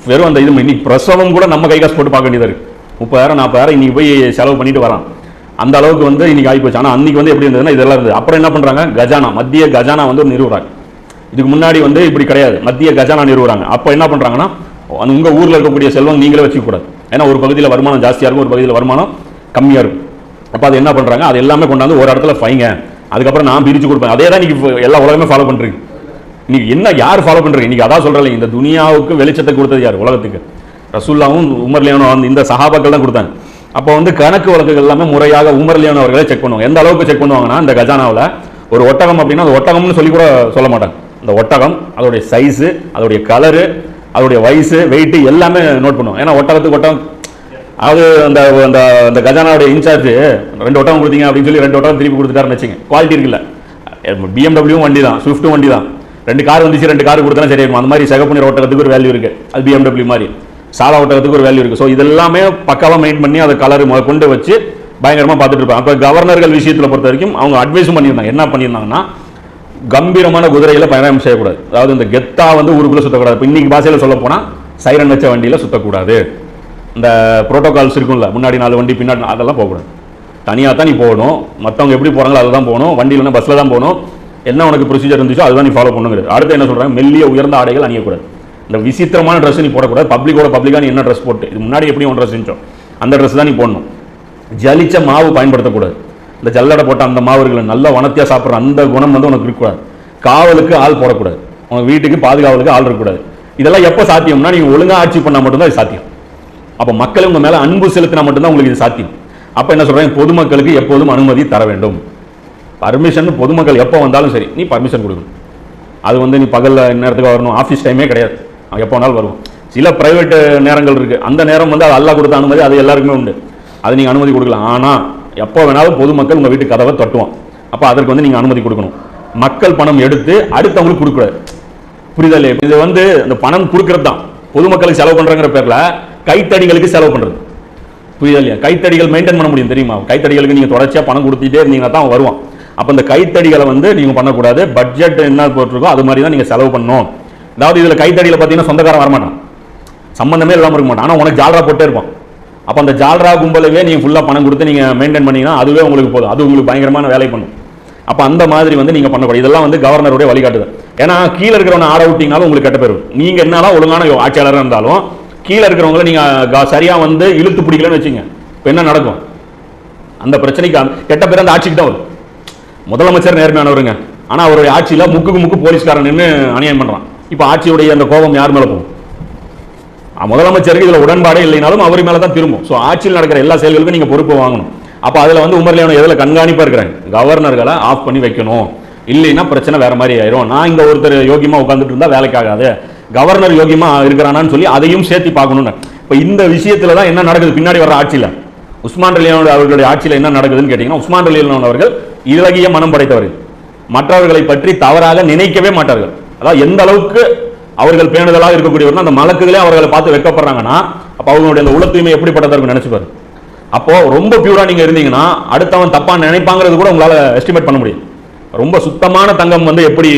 வெறும் அந்த இது இன்னைக்கு பிரசவம் கூட நம்ம கை காசு போட்டு பார்க்க வேண்டியதாக இருக்குது. 30,000 40,000 இன்னைக்கு போய் செலவு பண்ணிட்டு வரான். அந்த அளவுக்கு வந்து இன்னைக்கு ஆகி போச்சு. ஆனால் அன்னைக்கு வந்து எப்படி இருந்ததுன்னா இதெல்லாம் இருந்தது. அப்புறம் என்ன பண்ணுறாங்க? கஜானா, மத்திய கஜானா வந்து நிறுவுறாங்க. இதுக்கு முன்னாடி வந்து இப்படி கிடையாது. மத்திய கஜானா நிறுவுறாங்க. அப்போ என்ன பண்ணுறாங்கன்னா, உங்கள் ஊரில் இருக்கக்கூடிய செல்வம் நீங்களே வச்சுக்கூடாது. ஏன்னா ஒரு பகுதியில் வருமானம் ஜாஸ்தியாக இருக்கும், ஒரு பகுதியில் வருமானம் கம்மியாக இருக்கும். அப்போ அது என்ன பண்ணுறாங்க? அது எல்லாமே கொண்டாந்து ஒரு இடத்துல ஃபைங்க, அதுக்கப்புறம் நான் பிரித்து கொடுப்பேன். அதே தான் இன்னைக்கு எல்லா உலகமே ஃபாலோ பண்ணுறீங்க. இன்னைக்கு என்ன யார் ஃபாலோ பண்ணுறீங்க? இன்னைக்கு அதான் சொல்கிறேன், இந்த துனியாவுக்கு வெளிச்சத்தை கொடுத்தது யார்? உலகத்துக்கு ரசூல்லாவும் உமர்லியானும் இந்த சஹாபாக்கள் தான் கொடுத்தாங்க. அப்போ வந்து கணக்கு வழக்குகள் எல்லாமே முறையாக உமர்லியான் அவர்களே செக் பண்ணுவாங்க. எந்த அளவுக்கு செக் பண்ணுவாங்கன்னா, இந்த கஜானாவில் ஒரு ஒட்டகம் அப்படின்னா அது ஒட்டகம்னு சொல்லி கூட சொல்ல மாட்டாங்க. அந்த ஒட்டகம், அதோடைய சைஸு, அதோடைய கலரு, அதோடைய வயசு, வெயிட்டு எல்லாமே நோட் பண்ணுவோம். ஏன்னா ஒட்டகத்துக்கு ஒட்டகம், அது அந்த அந்த அந்த கஜானாவுடைய இன்சார்ஜ் 2 ஒட்டகம் கொடுத்தீங்க அப்படின்னு சொல்லி 2 ஒட்டகம் திருப்பி கொடுத்துட்டாருன்னு வச்சுங்க, குவாலிட்டி இருக்குல்ல. BMW வண்டி தான், ஸ்விஃப்ட் வண்டி தான், 2 கார் வந்துச்சு, 2 கார் கொடுத்தா சரியாயிருக்கும். அந்த மாதிரி சிகப்பு நிற ஒட்டகத்துக்கு ஒரு வேல்யூ இருக்குது, அது BMW மாதிரி. சாலா ஒட்டகத்துக்கு ஒரு வேல்யூ இருக்குது. ஸோ இதெல்லாமே பக்காவாக மெயின் பண்ணி அதை கலர் கொண்டு வச்சு பயங்கரமாக பார்த்துட்டு இருப்பாங்க. அப்போ கவர்னர்கள் விஷயத்தில் பொறுத்த வரைக்கும் அவங்க அட்வைஸும் பண்ணியிருந்தாங்க. என்ன பண்ணியிருந்தாங்கன்னா, கம்பீரமான குதிரையில் பயணம் செய்யக்கூடாது. அதாவது இந்த கெத்தா வந்து ஊருக்குள்ளே சுற்றக்கூடாது. இப்போ இன்னைக்கு பாஷையில் சொல்ல போனால் சைரன் வச்ச வண்டியில் சுற்றக்கூடாது. இந்த ப்ரோட்டோகால்ஸ் இருக்கும்ல, முன்னாடி 4 வண்டி பின்னாடி, அதெல்லாம் போகக்கூடாது. தனியாக தான் நீ போகணும். மற்றவங்க எப்படி போகிறாங்களோ அதில் தான் போகணும். வண்டியில் பஸ்ஸில் தான் போகணும். என்ன உனக்கு ப்ரொசீஜர் இருந்துச்சோ அதுதான் நீ ஃபாலோ பண்ணுங்கிறது. அடுத்து என்ன சொல்கிறாங்க, மெல்லிய உயர்ந்த ஆடைகள் அணியக்கூடாது. இந்த விசித்திரமான ட்ரெஸ் நீ போடக்கூடாது. பப்ளிக்காக நீ என்ன ட்ரெஸ் போட்டு, இது முன்னாடி எப்படி ஒன் ட்ரெஸ் இருந்துச்சோ அந்த ட்ரெஸ் தான் நீ போடணும். ஜலிச்ச மாவு பயன்படுத்தக்கூடாது. இந்த ஜல்லடை போட்ட அந்த மாவுகளை நல்ல வனத்தியாக சாப்பிட்ற அந்த குணம் வந்து உனக்கு இருக்கக்கூடாது. காவலுக்கு ஆள் போடக்கூடாது. உங்கள் வீட்டுக்கு பாதுகாவலுக்கு ஆள் இருக்கக்கூடாது. இதெல்லாம் எப்போ சாத்தியம்னா, நீங்கள் ஒழுங்காக ஆட்சி பண்ணால் மட்டும்தான் இது சாத்தியம். அப்போ மக்கள் உங்கள் மேலே அன்பு செலுத்தினா மட்டும்தான் உங்களுக்கு இது சாத்தியம். அப்போ என்ன சொல்கிறேன், பொதுமக்களுக்கு எப்போதும் அனுமதி தர வேண்டும். பர்மிஷன் பொதுமக்கள் எப்போ வந்தாலும் சரி நீ பர்மிஷன் கொடுக்கணும். அது வந்து நீ பகலில் நேரத்துக்கு வரணும், ஆஃபீஸ் டைமே கிடையாது, எப்போ வேணாலும் வருவோம். சில பிரைவேட் நேரங்கள் இருக்குது, அந்த நேரம் வந்து அது அல்லா கொடுத்த அனுமதி, அது எல்லாருக்குமே உண்டு, அது நீங்கள் அனுமதி கொடுக்கலாம். ஆனால் எப்போ வேணாலும் பொதுமக்கள் உங்கள் வீட்டு கதவை தட்டுவான். அப்போ அதற்கு வந்து நீங்கள் அனுமதி கொடுக்கணும். மக்கள் பணம் எடுத்து அடுத்தவங்களுக்கு கொடுக்கூடாது. புரியுதா இல்லையா? இது வந்து இந்த பணம் கொடுக்கறது தான் பொதுமக்களுக்கு செலவு பண்ணுறங்கிற பேரில் கைத்தடிகளுக்கு செலவு பண்ணுறது. புரியுதா இல்லையா? கைத்தடிகள் மெயின்டைன் பண்ண முடியும் தெரியுமா? கைத்தடிகளுக்கு நீங்கள் தொடர்ச்சியாக பணம் கொடுத்துட்டே இருந்தீங்கன்னா தான் வருவான். அப்போ இந்த கைத்தடிகளை வந்து நீங்கள் பண்ணக்கூடாது. பட்ஜெட் என்ன போட்டிருக்கோ அது மாதிரி தான் நீங்கள் செலவு பண்ணணும். அதாவது இதில் கைத்தடியில் பார்த்தீங்கன்னா சொந்தக்காரன் வரமாட்டான், சம்மந்தமே இல்லாமல் இருக்க மாட்டான், ஆனால் உனக்கு ஜால்ரா போட்டே இருப்பான். அப்போ அந்த ஜால்ரா கும்பலவே நீங்கள் ஃபுல்லாக பணம் கொடுத்து நீங்கள் மெயின்டைன் பண்ணிங்கன்னா அதுவே உங்களுக்கு போதும், அது உங்களுக்கு பயங்கரமான வேலை பண்ணும். அப்போ அந்த மாதிரி வந்து நீங்கள் பண்ணக்கூடாது. இதெல்லாம் வந்து கவர்னருடைய வழிகாட்டுதல். ஏன்னா கீழே இருக்கிறவனை ஆட விட்டீங்கனாலும் உங்களுக்கு கெட்ட பேர். நீங்கள் என்னதான் ஒழுங்கான ஆட்சியாளராக இருந்தாலும் கீழே இருக்கிறவங்களை நீங்கள் சரியாக வந்து இழுத்து பிடிக்கலன்னு வச்சுங்க, இப்போ என்ன நடக்கும்? அந்த பிரச்சனைக்கு கெட்ட பேர் அந்த ஆட்சிக்கு தான் வரும். முதலமைச்சர் நேர்மையானவருங்க, ஆனால் அவருடைய ஆட்சியில் முக்கு போலீஸ்காரன் நின்று அநியாயம் பண்ணுறான். இப்போ ஆட்சியுடைய அந்த கோபம் யார் மேலே போகும்? முதலமைச்சருக்கு இதில் உடன்பாடே இல்லைனாலும் அவர் மேலே தான் திரும்பும். ஸோ ஆட்சியில் நடக்கிற எல்லா செயல்களுக்கும் நீங்கள் பொறுப்பு வாங்கணும். அப்போ அதில் வந்து உமர்லியானோ எதில் கண்காணிப்பாக இருக்கிறாங்க, கவர்னர்களை ஆஃப் பண்ணி வைக்கணும். இல்லைன்னா பிரச்சனை வேற மாதிரி ஆயிரும். நான் இங்கே ஒருத்தர் யோகியமாக உட்காந்துட்டு இருந்தால் வேலைக்காகாது, கவர்னர் யோகியமாக இருக்கிறானான்னு சொல்லி அதையும் சேர்த்து பார்க்கணும்னு. இப்போ இந்த விஷயத்தில் தான் என்ன நடக்குது பின்னாடி வர ஆட்சியில், உஸ்மான் ரலியல்லாஹு அவர்களுடைய ஆட்சியில் என்ன நடக்குதுன்னு கேட்டிங்கன்னா, உஸ்மான் ரலியல்லாஹு அவர்கள் இலகிய மனம் படைத்தவர்கள், மற்றவர்களை பற்றி தவறாக நினைக்கவே மாட்டார்கள். அதாவது எந்த அளவுக்கு அவர்கள் பேணுதலாக இருக்கக்கூடியவர்கள், அந்த மலக்குகளே அவர்களை பார்த்து வெக்கப்படுறாங்கன்னா அப்போ அவங்களுடைய அந்த உள தூய்மை எப்படிப்பட்டதா இருக்கும் நினைச்சுப்பாரு. அப்போ ரொம்ப பியூரா நீங்க இருந்தீங்கன்னா அடுத்தவன் தப்பா நினைப்பாங்கிறது கூட உங்களால எஸ்டிமேட் பண்ண முடியும். ரொம்ப சுத்தமான தங்கம் வந்து எப்படி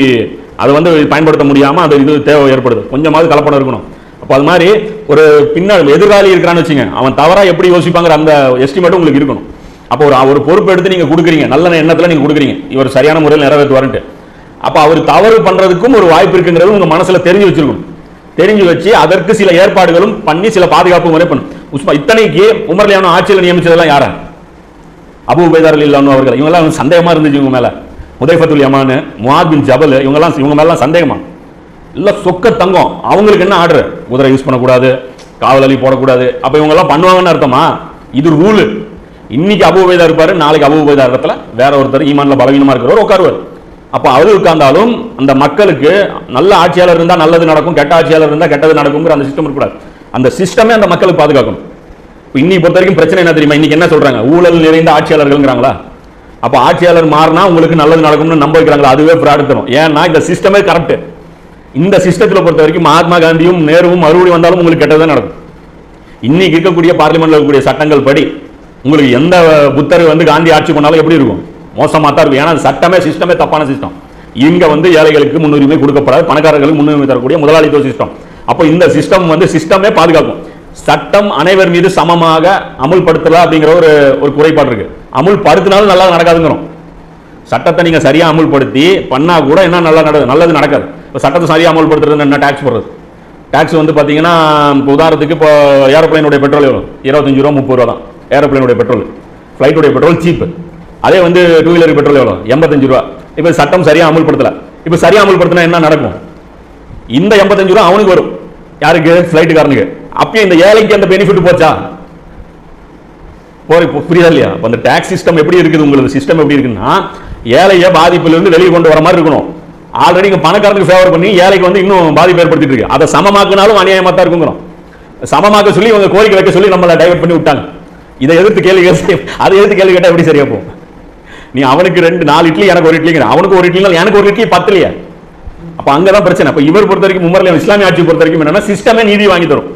அதை வந்து பயன்படுத்த முடியாம அது இது தேவை ஏற்படுது, கொஞ்சமாவது கலப்படம் இருக்கணும். அப்போ அது மாதிரி ஒரு பின்னால் எதிர்காலி இருக்கிறான்னு வச்சுங்க, அவன் தவறா எப்படி யோசிப்பாங்கிற அந்த எஸ்டிமேட்டும் உங்களுக்கு இருக்கணும். அப்போ ஒரு பொறுப்பு எடுத்து நீங்க கொடுக்குறீங்க, நல்ல எண்ணத்துல நீங்க கொடுக்குறீங்க, இவர் சரியான முறையில் நிறைவேற்றுவாருன்ட்டு. அப்போ அவர் தவறு பண்றதுக்கும் ஒரு வாய்ப்பு இருக்குங்கிறது உங்க மனசுல தெரிஞ்சு வச்சிருக்கணும். தெரிஞ்சு வச்சு அதற்கு சில ஏற்பாடுகளும் பண்ணி சில பாதுகாப்பு முறை பண்ணும். இத்தனைக்கு உமர்லியானோ ஆட்சியில் நியமிச்சதெல்லாம் யாரா? அபூ உபைதா ரலியல்லாஹு அவர்கள். இவங்கெல்லாம் சந்தேகமா இருந்துச்சு இவங்க மேல. ஹுதைஃபத்துல் யமான், முஆத் பின் ஜபல், இவங்க மேலாம் சந்தேகமா இல்ல, சொக்க தங்கம். அவங்களுக்கு என்ன ஆர்டர்? குதிரை யூஸ் பண்ணக்கூடாது, காவலாளி போடக்கூடாது. அப்ப இவங்க எல்லாம் பண்ணுவாங்கன்னு அர்த்தமா? இது ரூல். இன்னைக்கு அபூ உபைதா இருப்பாரு, நாளைக்கு அபூ உபைதா இடத்துல வேற ஒருத்தர் ஈமான்ல பலவீனமா இருக்கிறவர் உட்காருவார். அப்ப அவரு உட்கார்ந்தாலும் அந்த மக்களுக்கு நல்ல ஆட்சியாளர் இருந்தா நல்லது நடக்கும், கெட்ட ஆட்சியாளர் இருந்தா கெட்டது நடக்கும்ங்கிற அந்த சிஸ்டம் இருக்கக்கூடாது. அந்த சிஸ்டமே அந்த மக்களுக்கு பாதுகாக்கணும். இன்னைக்கு பொறுத்த வரைக்கும் பிரச்சனை என்ன தெரியுமா? இன்னைக்கு என்ன சொல்றாங்க? ஊழல் நிறைந்த ஆட்சியாளர்கள்ங்கிறாங்களா? அப்ப ஆட்சியாளர் மாறினா உங்களுக்கு நல்லது நடக்கும்னு நம்ப வைக்கிறாங்களா? அதுவே ஃப்ராட் தரும். ஏன்னா இந்த சிஸ்டமே கரெக்ட். இந்த சிஸ்டத்தில் பொறுத்த வரைக்கும் மகாத்மா காந்தியும் நேருவும் மறுபடியும் வந்தாலும் உங்களுக்கு கெட்டதான் நடக்கும். இன்னைக்கு இருக்கக்கூடிய பார்லிமெண்ட்ல இருக்கக்கூடிய சட்டங்கள் படி உங்களுக்கு எந்த புத்தர் வந்து காந்தி ஆட்சி பண்ணாலும் எப்படி இருக்கும்? மோசமாக தான் இருக்கும். ஏன்னா சட்டமே சிஸ்டமே தப்பான சிஸ்டம். இங்க வந்து ஏழைகளுக்கு முன்னுரிமை கொடுக்கப்படாது, பணக்காரர்களுக்கு முன்னுரிமை தரக்கூடிய முதலாளித்துவ சிஸ்டம். அப்போ இந்த சிஸ்டம் வந்து சிஸ்டமே பாதுகாக்கும். சட்டம் அனைவர் மீது சமமாக அமுல்படுத்தல அப்படிங்கிற ஒரு குறைபாடு இருக்கு. அமுல்படுத்தினாலும் நல்லா நடக்காதுங்கிறோம். சட்டத்தை நீங்க சரியா அமுல்படுத்தி பண்ணா கூட என்ன நல்லா நல்லது நடக்காது. இப்போ சட்டத்தை சரியா அமுல்படுத்துறது என்ன? டாக்ஸ் போடுறது. டாக்ஸ் வந்து பார்த்தீங்கன்னா இப்போ உதாரணத்துக்கு இப்போ ஏரோப்ளைனுடைய பெட்ரோல் எவ்வளோ? 25 ரூபா 30 ரூபா தான் ஏரோப்ளைனுடைய பெட்ரோல். ஃப்ளைட்டுடைய பெட்ரோல் சீப்பு. அதே வந்து 2 வீலர் பெட்ரோல் எவ்வளோ 85 ரூபா. இப்போ சட்டம் சரியா அமல்படுத்தல. இப்போ சரியா அமல்படுத்தினா என்ன நடக்கும்? இந்த 85 ரூபா அவனுக்கு வரும். யாருக்கு? ஃபிளைட்டுக்காரனுக்கு. அப்பயும் இந்த ஏழைக்கு அந்த பெனிஃபிட் போச்சா? புரியுதா இல்லையா? அந்த டாக்ஸ் சிஸ்டம் எப்படி இருக்குது, உங்களுக்கு சிஸ்டம் எப்படி இருக்குன்னா ஏழைய பாதிப்பிலிருந்து வெளியே கொண்டு வர மாதிரி இருக்கணும். ஆல்ரெடி பணக்காரனுக்கு ஃபேவர் பண்ணி ஏழைக்கு வந்து இன்னும் பாதிப்பு ஏற்படுத்திட்டு இருக்கு. அதை சமமாக்குனாலும் அநியாயமா தான் இருக்குங்கிறோம். சமமாக்க சொல்லி இவங்க கோரிக்கை வைக்க சொல்லி நம்மளை டைவர்ட் பண்ணி விட்டாங்க. இதை எதிர்த்து கேள்வி அதை எதிர்த்து கேள்வி கேட்டா எப்படி சரியா போகும்? நீ அவனுக்கு 4 இட்லி எனக்கு ஒரு இட்லி, அவனுக்கு ஒரு இட்லி எனக்கு ஒரு இட்லி பத்தலையே. அப்ப அங்கதான் பிரச்சனை. அப்ப இவர் பொறுத்த வரைக்கும் உமர்ல இஸ்லாமிய ஆட்சி பொறுத்த வரைக்கும் என்னன்னா சிஸ்டமே நீதி வாங்கி தரும்.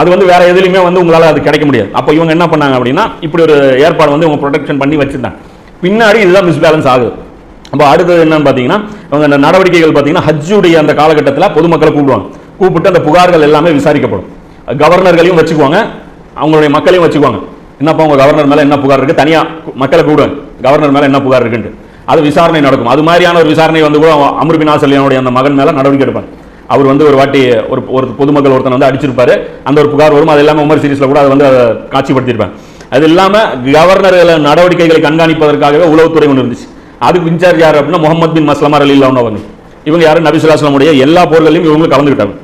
அது வந்து வேற எதுலையுமே வந்து உங்களால அது கிடைக்க முடியாது. அப்ப இவங்க என்ன பண்ணாங்க அப்படின்னா இப்படி ஒரு ஏற்பாடு வந்து இவங்க ப்ரொடெக்ஷன் பண்ணி வச்சிருந்தாங்க. பின்னாடி இதுதான் மிஸ்பேலன்ஸ் ஆகுது. அப்போ அடுத்தது என்னன்னு பார்த்தீங்கன்னா அவங்க அந்த நடவடிக்கைகள் பார்த்தீங்கன்னா ஹஜ்ஜுடைய அந்த காலகட்டத்தில் பொதுமக்களை கூப்பிடுவாங்க. கூப்பிட்டு அந்த புகார்கள் எல்லாமே விசாரிக்கப்படும். கவர்னர்களையும் வச்சுக்குவாங்க, அவங்களுடைய மக்களையும் வச்சுக்குவாங்க. என்னப்பா உங்க கவர்னர் மேல என்ன புகார் இருக்கு, தனியா மக்களை கூப்பிடுவாங்க கவர்னர் மேல என்ன புகார் இருக்குன்ட்டு. அது விசாரணை நடக்கும். அது மாதிரியான ஒரு விசாரணை வந்து கூட அம்ரு பின் ஆஸ் அலியானுடைய அந்த மகன் மேல நடவடிக்கை எடுப்பாங்க. அவர் வந்து ஒரு வாட்டி ஒரு பொதுமக்கள் ஒருத்தன் வந்து அடிச்சிருப்பாரு, அந்த ஒரு புகார் வரும். அது எல்லாமே உமர் சீரிஸ்ல கூட அதை வந்து காட்சிப்படுத்தியிருப்பாங்க. அது இல்லாம கவர்னர் நடவடிக்கைகளை கண்காணிப்பதற்காகவே உளவுத்துறை ஒன்று இருந்துச்சு. அதுக்கு இன்சார்ஜ் யார் அப்படின்னா முகமது பின் மஸ்லமா ரலியல்லாஹு அன்ஹு. இவங்க யாரும் நபி ஸல்லல்லாஹு அலைஹி வஸல்லம் உடைய எல்லா போர்களையும் இவங்க கலந்துக்கிட்டாங்க.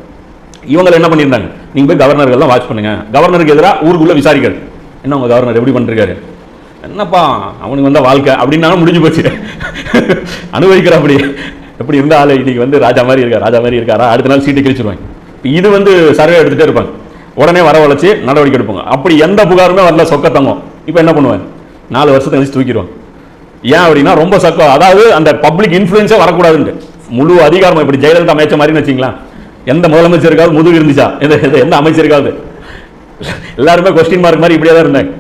இவங்க என்ன பண்ணியிருந்தாங்க, நீங்க போய் கவர்னர்கள்லாம் வாட்ச் பண்ணுங்க, கவர்னருக்கு எதிராக ஊருக்குள்ள விசாரிக்கிறது. என்ன உங்க கவர்னர் எப்படி பண்ணிருக்காரு, என்னப்பா அவனுக்கு வந்த வாழ்க்கை அப்படின்னாலும் முடிஞ்சு போச்சு. அனுபவிக்கிற அப்படி எப்படி இருந்தாலும் இன்னைக்கு வந்து ராஜா மாதிரி இருக்காரா, அடுத்த நாள் சீட்டை கிழிச்சிருவாங்க. இது வந்து சர்வே எடுத்துட்டே இருப்பாங்க, உடனே வரவழைச்சு நடவடிக்கை எடுப்பாங்க. அப்படி எந்த புகாருமே வரல, சொக்கத்தங்கம். இப்போ என்ன பண்ணுவாங்க, 4 வருஷத்தை கழிச்சு தூக்கிடுவாங்க. ஏன் அப்படின்னா ரொம்ப சக்கம், அதாவது அந்த பப்ளிக் இன்ஃப்ளூயன்ஸே வரக்கூடாதுன்னு முழு அதிகாரம். இப்படி ஜெயலலிதா அமைச்ச மாதிரின்னு வச்சிங்களா, எந்த முதலமைச்சருக்காவது முதுகு இருந்துச்சா, எந்த அமைச்சருக்காவது எல்லாருமே கொஸ்டின் மார்க் மாதிரி இப்படியே தான் இருந்தாங்க.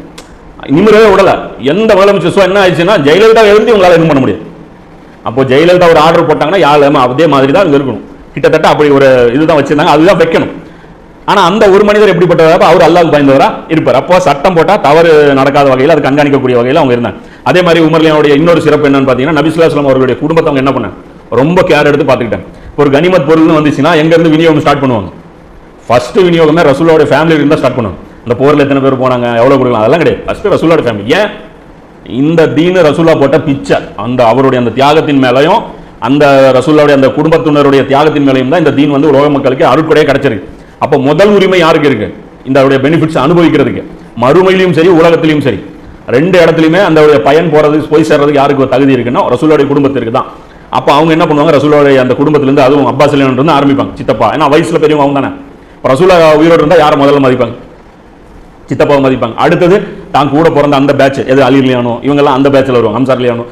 நிமிரவே விடல. எந்த முதலமைச்சர் என்ன ஆயிடுச்சுன்னா ஜெயலலிதா எழுந்து உங்களால் எதுவும் பண்ண முடியாது. அப்போ ஜெயலலிதா ஒரு ஆர்டர் போட்டாங்கன்னா யாரும் அதே மாதிரி தான் இருக்கணும். கிட்டத்தட்ட அப்படி ஒரு இதுதான் வச்சிருந்தாங்க, அதுதான் வைக்கணும். ஆனா அந்த ஒரு மனிதர் எப்படிப்பட்டவரா, அவர் அல்லாஹ்வுக்கு பயந்தவரா இருப்பார். அப்போ சட்டம் போட்டா தவறு நடக்காத வகையில் அது கண்காணிக்கக்கூடிய வகையில் அவங்க இருந்தாங்க. அதே மாதிரி உமர்லியானுடைய இன்னொரு சிறப்பு என்னன்னு பார்த்தீங்கன்னா நபி ஸல்லல்லாஹு அலைஹி வஸல்லம் அவர்களுடைய குடும்பத்தை அவங்க என்ன பண்ணாங்க, ரொம்ப கேர் எடுத்து பார்த்துக்கிட்டாங்க. ஒரு கனிமத் பொருள்னு வந்துச்சுன்னா எங்க இருந்து விநியோகம் ஸ்டார்ட் பண்ணுவாங்க, ஃபர்ஸ்ட் விநியோகமே ரசூலுல்லாஹ்வுடைய ஃபேமிலி இருந்தா ஸ்டார்ட் பண்ணுவாங்க. அந்த போர்ல எத்தனை பேர் போனாங்க, எவ்வளவு கொடுக்கலாம், அதெல்லாம் கிடையாது. ஃபர்ஸ்ட் ரசூலுல்லாஹ்வுடைய ஃபேமிலி. ஏன், இந்த தீன் ரசூலுல்லாஹ் போட்ட பிச்சை, அந்த அவருடைய அந்த தியாகத்தின் மேலையும் அந்த ரசூலுல்லாஹ்வுடைய அந்த குடும்பத்தினருடைய தியாகத்தின் மேலையும் தான் இந்த தீன் வந்து உலக மக்களுக்கு அருட்கொடையா கிடைச்சிருக்கு. அப்போ முதல் உரிமை யாருக்கு இருக்கு, இந்த பெனிஃபிட்ஸ் அனுபவிக்கிறதுக்கு. மறுமையிலும் சரி உலகத்திலும் சரி, 2 இடத்துலையுமே அந்த பயன் போறது போய் சேர்றதுக்கு யாருக்கு தகுதி இருக்குன்னா ரசூலுல்லாஹ்வுடைய குடும்பத்திற்கு தான். அப்போ அவங்க என்ன பண்ணுவாங்க, ரசூலுல்லாஹ்வுடைய அந்த குடும்பத்திலிருந்து, அதுவும் அப்பாஸ் இருந்து ஆரம்பிப்பாங்க. சித்தப்பா, ஏன்னா வயசுல பெரியவங்க அவங்க தானே. ரசூலுல்லாஹ் உயிரோடு இருந்தால் யாரை முதல்ல மதிப்பாங்க, சித்தப்பாவை மதிப்பாங்க. அடுத்தது தான் கூட பிறந்த அந்த பேட்ச், எது அலி லியானோ இவங்கெல்லாம் அந்த பேட்சில் வருவாங்க, ஹம்சார் லியானோ,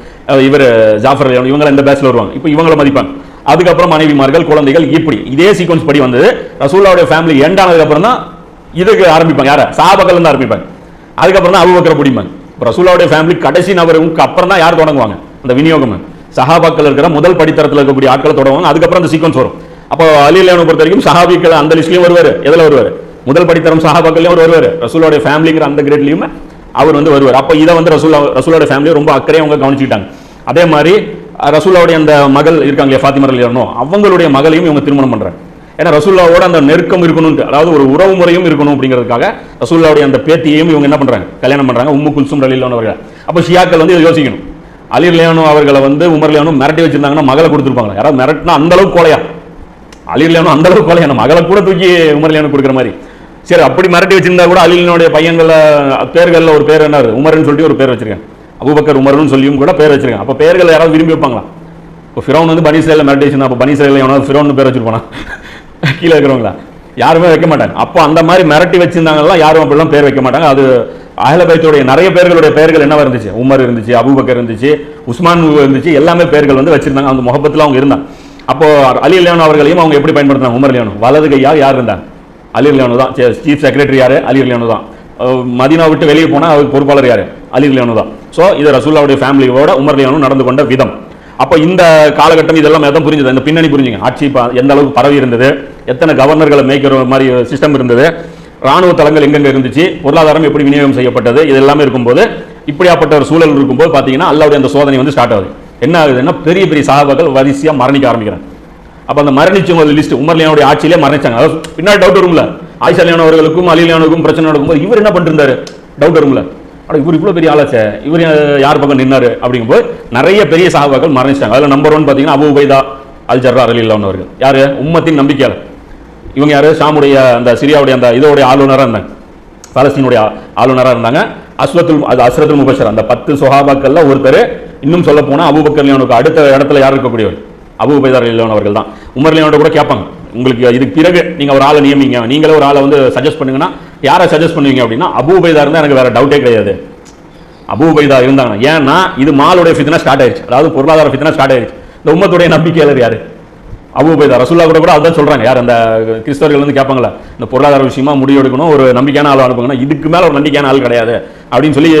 இவர் ஜாஃபர் லியானோ, இவங்க இந்த பேட்சில் வருவாங்க. இப்போ இவங்களை மதிப்பாங்க. அதுக்கப்புறம் மனைவிமார்கள், குழந்தைகள், இப்படி இதே சீக்வன்ஸ் படி வந்தது. ரசூலுல்லாஹ்வுடைய ஃபேமிலி எண்ட் ஆனதுக்கு அப்புறம் தான் இதுக்கு ஆரம்பிப்பாங்க. யார, சஹாபாக்கள் இருந்து ஆரம்பிப்பாங்க. அதுக்கப்புறம் தான் அபூபக்கர் பிடிப்பாங்க. ரசூலுல்லாஹ்வுடைய ஃபேமிலி கடைசி நபருக்கு அப்புறம் தான் யார் தொடங்குவாங்க அந்த விநியோகம், சஹாபாக்கள் இருக்கிற முதல் படித்தரத்தில் இருக்கக்கூடிய ஆட்களை தொடங்குவாங்க. அதுக்கப்புறம் அந்த சீக்வன்ஸ் வரும். அப்போ அலி லியானோ பொறுத்த வரைக்கும் சஹாபிக்கள் அந்த லிஸ்ட்லயும் வருவார். எதில் வருவார், முதல் படித்தரம் சஹாபாக்கள்லயும் அவர் வருவார். ரசூலுல்லாஹ்வுடைய ஃபேமிலிங்கிற அந்த கிரேட்லயும் அவர் வந்து வருவார். அப்போ இதை வந்து ரசூலுல்லாஹ்வுடைய ஃபேமிலியை ரொம்ப அக்கறையாக அவங்க கவனிச்சுக்கிட்டாங்க. அதே மாதிரி ரசூலுல்லாஹ்வுடைய அந்த மகள் இருக்காங்க ஃபாத்திமா ரலியல்லாஹு அன்ஹா, அவங்களுடைய மகளையும் இவங்க திருமணம் பண்றாங்க. ஏன்னா ரசூலுல்லாஹ்வோட அந்த நெருக்கம் இருக்கணும், அதாவது ஒரு உறவு முறையும் இருக்கணும் அப்படிங்கிறதுக்காக ரசூலுல்லாஹ்வுடைய அந்த பேத்தியையும் இவங்க என்ன பண்றாங்க, கல்யாணம் பண்றாங்க, உம்மு குல்சூம் ரலியல்லாஹு அன்ஹா அவர்கள். அப்போ ஷியாக்கள் வந்து இதை யோசிக்கணும், அலி ரலியல்லாஹு அவர்களை வந்து உமர் ரலியல்லாஹு மிரட்டி வச்சிருந்தாங்கன்னா மகளை கொடுத்துருப்பாங்க. யாராவது மிரட்டினா அந்த அளவுக்கு கோலையா, அலி ரலியல்லாஹு அந்த அளவுக்கு கோலையா, மகளை கூட தூக்கி உமர் ரலியல்லாஹு கொடுக்குற மாதிரி. சரி, அப்படி மிரட்டி வச்சிருந்தா கூட அலினுடைய பையன்கள பேர்கள்ல ஒரு பேர் என்ன, உமர்னு சொல்லிட்டு ஒரு பேர் வச்சிருக்கேன், அபூபக்கர் உமர்னு சொல்லியும் கூட பேர் வச்சிருக்கேன். அப்போ பேர்கள் யாராவது விரும்பி வைப்பாங்களா? இப்போ ஃபிரௌன் வந்து பனி இஸ்ராயீல மிரட்டி வச்சிருந்தா, அப்போ பனி இஸ்ராயீல எவனாவது ஃபிரௌன் பேர் வச்சிருப்பானா? கீழே இருக்கிறவங்களா? யாருமே வைக்க மாட்டாங்க. அப்போ அந்த மாதிரி மிரட்டி வச்சிருந்தாங்கன்னா யாரும் அப்படிலாம் பேர் வைக்க மாட்டாங்க. அது அஹ்ல பைத்துடைய நிறைய பேர்களுடைய பெயர்கள் என்னவா இருந்துச்சு, உமர் இருந்துச்சு, அபூபக்கர் இருந்துச்சு, உஸ்மான் இருந்துச்சு, எல்லாமே பேர்கள் வந்து வச்சிருந்தாங்க. அந்த முகப்பத்தில் அவங்க இருந்தாங்க. அப்போ அலி ரலியல்லாஹு அவர்களையும் அவங்க எப்படி பயன்படுத்தினாங்க, உமர் ரலியல்லாஹு வலது கையா யார் இருந்தாங்க, அலி ரலியல்லாஹு தான். சீஃப் செக்ரட்டரி யாரு, அலி ரலியல்லாஹு தான். மதீனா விட்டு வெளியே போனால் அவருக்கு பொறுப்பாளர் யாரு, அலி ரலியல்லாஹு தான். ஸோ இது ரசூலுல்லாஹ்வுடைய ஃபேமிலியோட உமர் ரலியல்லாஹு நடந்து கொண்ட விதம். அப்போ இந்த காலகட்டம் இதெல்லாம் எதாவது புரிஞ்சுது, இந்த பின்னணி புரிஞ்சுங்க. ஆட்சி எந்த அளவுக்கு பரவி இருந்தது, எத்தனை கவர்னர்களை மேய்க்கிற மாதிரி சிஸ்டம் இருந்தது, ராணுவ தளங்கள் எங்கெங்க இருந்துச்சு, பொருளாதாரம் எப்படி விநியோகம் செய்யப்பட்டது, இது எல்லாமே இருக்கும்போது இப்படியாப்பட்ட ஒரு சூழல் இருக்கும்போது பார்த்தீங்கன்னா அல்லாஹ்வுடைய அந்த சோதனை வந்து ஸ்டார்ட் ஆகுது. என்ன ஆகுதுன்னா பெரிய பெரிய சஹாபாக்கள் வரிசையாக மரணிக்க ஆரம்பிக்கிறாங்க. அப்போ அந்த மரணிச்சவங்க லிஸ்ட் உமர் ரலியல்லாஹு ஆட்சியிலே மரணிச்சாங்க. அதாவது பின்னாடி டவுட் வரும்ல, ஆயிஷா ரலியல்லாஹு அவர்களுக்கும் அலி ரலியல்லாஹு பிரச்சனை நடக்கும்போது இவர் என்ன பண்ணிட்டு இருந்தாரு, டவுட் வரும்ல, ஆனால் இவர் இவ்வளோ பெரிய ஆளாச்சே, இவர் யார் பக்கம் நின்னாரு அப்படிங்கும்போது நிறைய பெரிய சஹாபாக்கள் மரணிச்சிட்டாங்க. அதில் நம்பர் 1 பார்த்தீங்கன்னா அபூ உபைதா அல் ஜர்ரா ரலியல்லாஹு அன்ஹு அவர்கள். யார்? உம்மத்தின் நம்பிக்கையாளர். இவங்க யார்? ஷாமுடைய அந்த சிரியாவுடைய அந்த இதோடைய ஆளுநராக இருந்தாங்க, பாலஸ்தீனுடைய ஆளுநராக இருந்தாங்க. அஸ்ரத்துல் முபஷர் அந்த 10 சொஹாபாக்கள்ல ஒருத்தர். இன்னும் சொல்ல போனால் அபூபக்கர் ரலியல்லாஹு அடுத்த இடத்துல யார் இருக்கக்கூடியவர்? அபூ உபைதா ரலியல்லாஹு அவர்கள் தான். உமர் ரலியல்லாஹு கூட கேட்பாங்க, உங்களுக்கு இதுக்கு பிறகு நீங்கள் ஒரு ஆளை நியமிங்க, நீங்களே ஒரு ஆளை வந்து சஜஸ்ட் பண்ணுங்கன்னா யாரை சஜஸ்ட் பண்ணுவீங்க அப்படின்னா அபூ உபைதா இருந்தால் எனக்கு வேற டவுட்டே கிடையாது, அபூ உபைதா இருந்தாங்க. ஏன்னா இது மாலுடைய ஃபித்னா ஸ்டார்ட் ஆயிடுச்சு, அதாவது பொருளாதார ஃபித்னா ஸ்டார்ட் ஆயிடுச்சு. இந்த உம்மத்துடைய நம்பிக்கையாளர் யாரு? அபூ உபைதா. ரசூல்லா கூட அதுதான் சொல்றாங்க. யார்? அந்த கிறிஸ்தவர்கள் வந்து கேட்பாங்களா, இந்த பொருளாதார விஷயமா முடிவு எடுக்கணும், ஒரு நம்பிக்கையான ஆள் அனுப்புங்கன்னா இதுக்கு மேல ஒரு நம்பிக்கையான ஆள் கிடையாது அப்படின்னு சொல்லி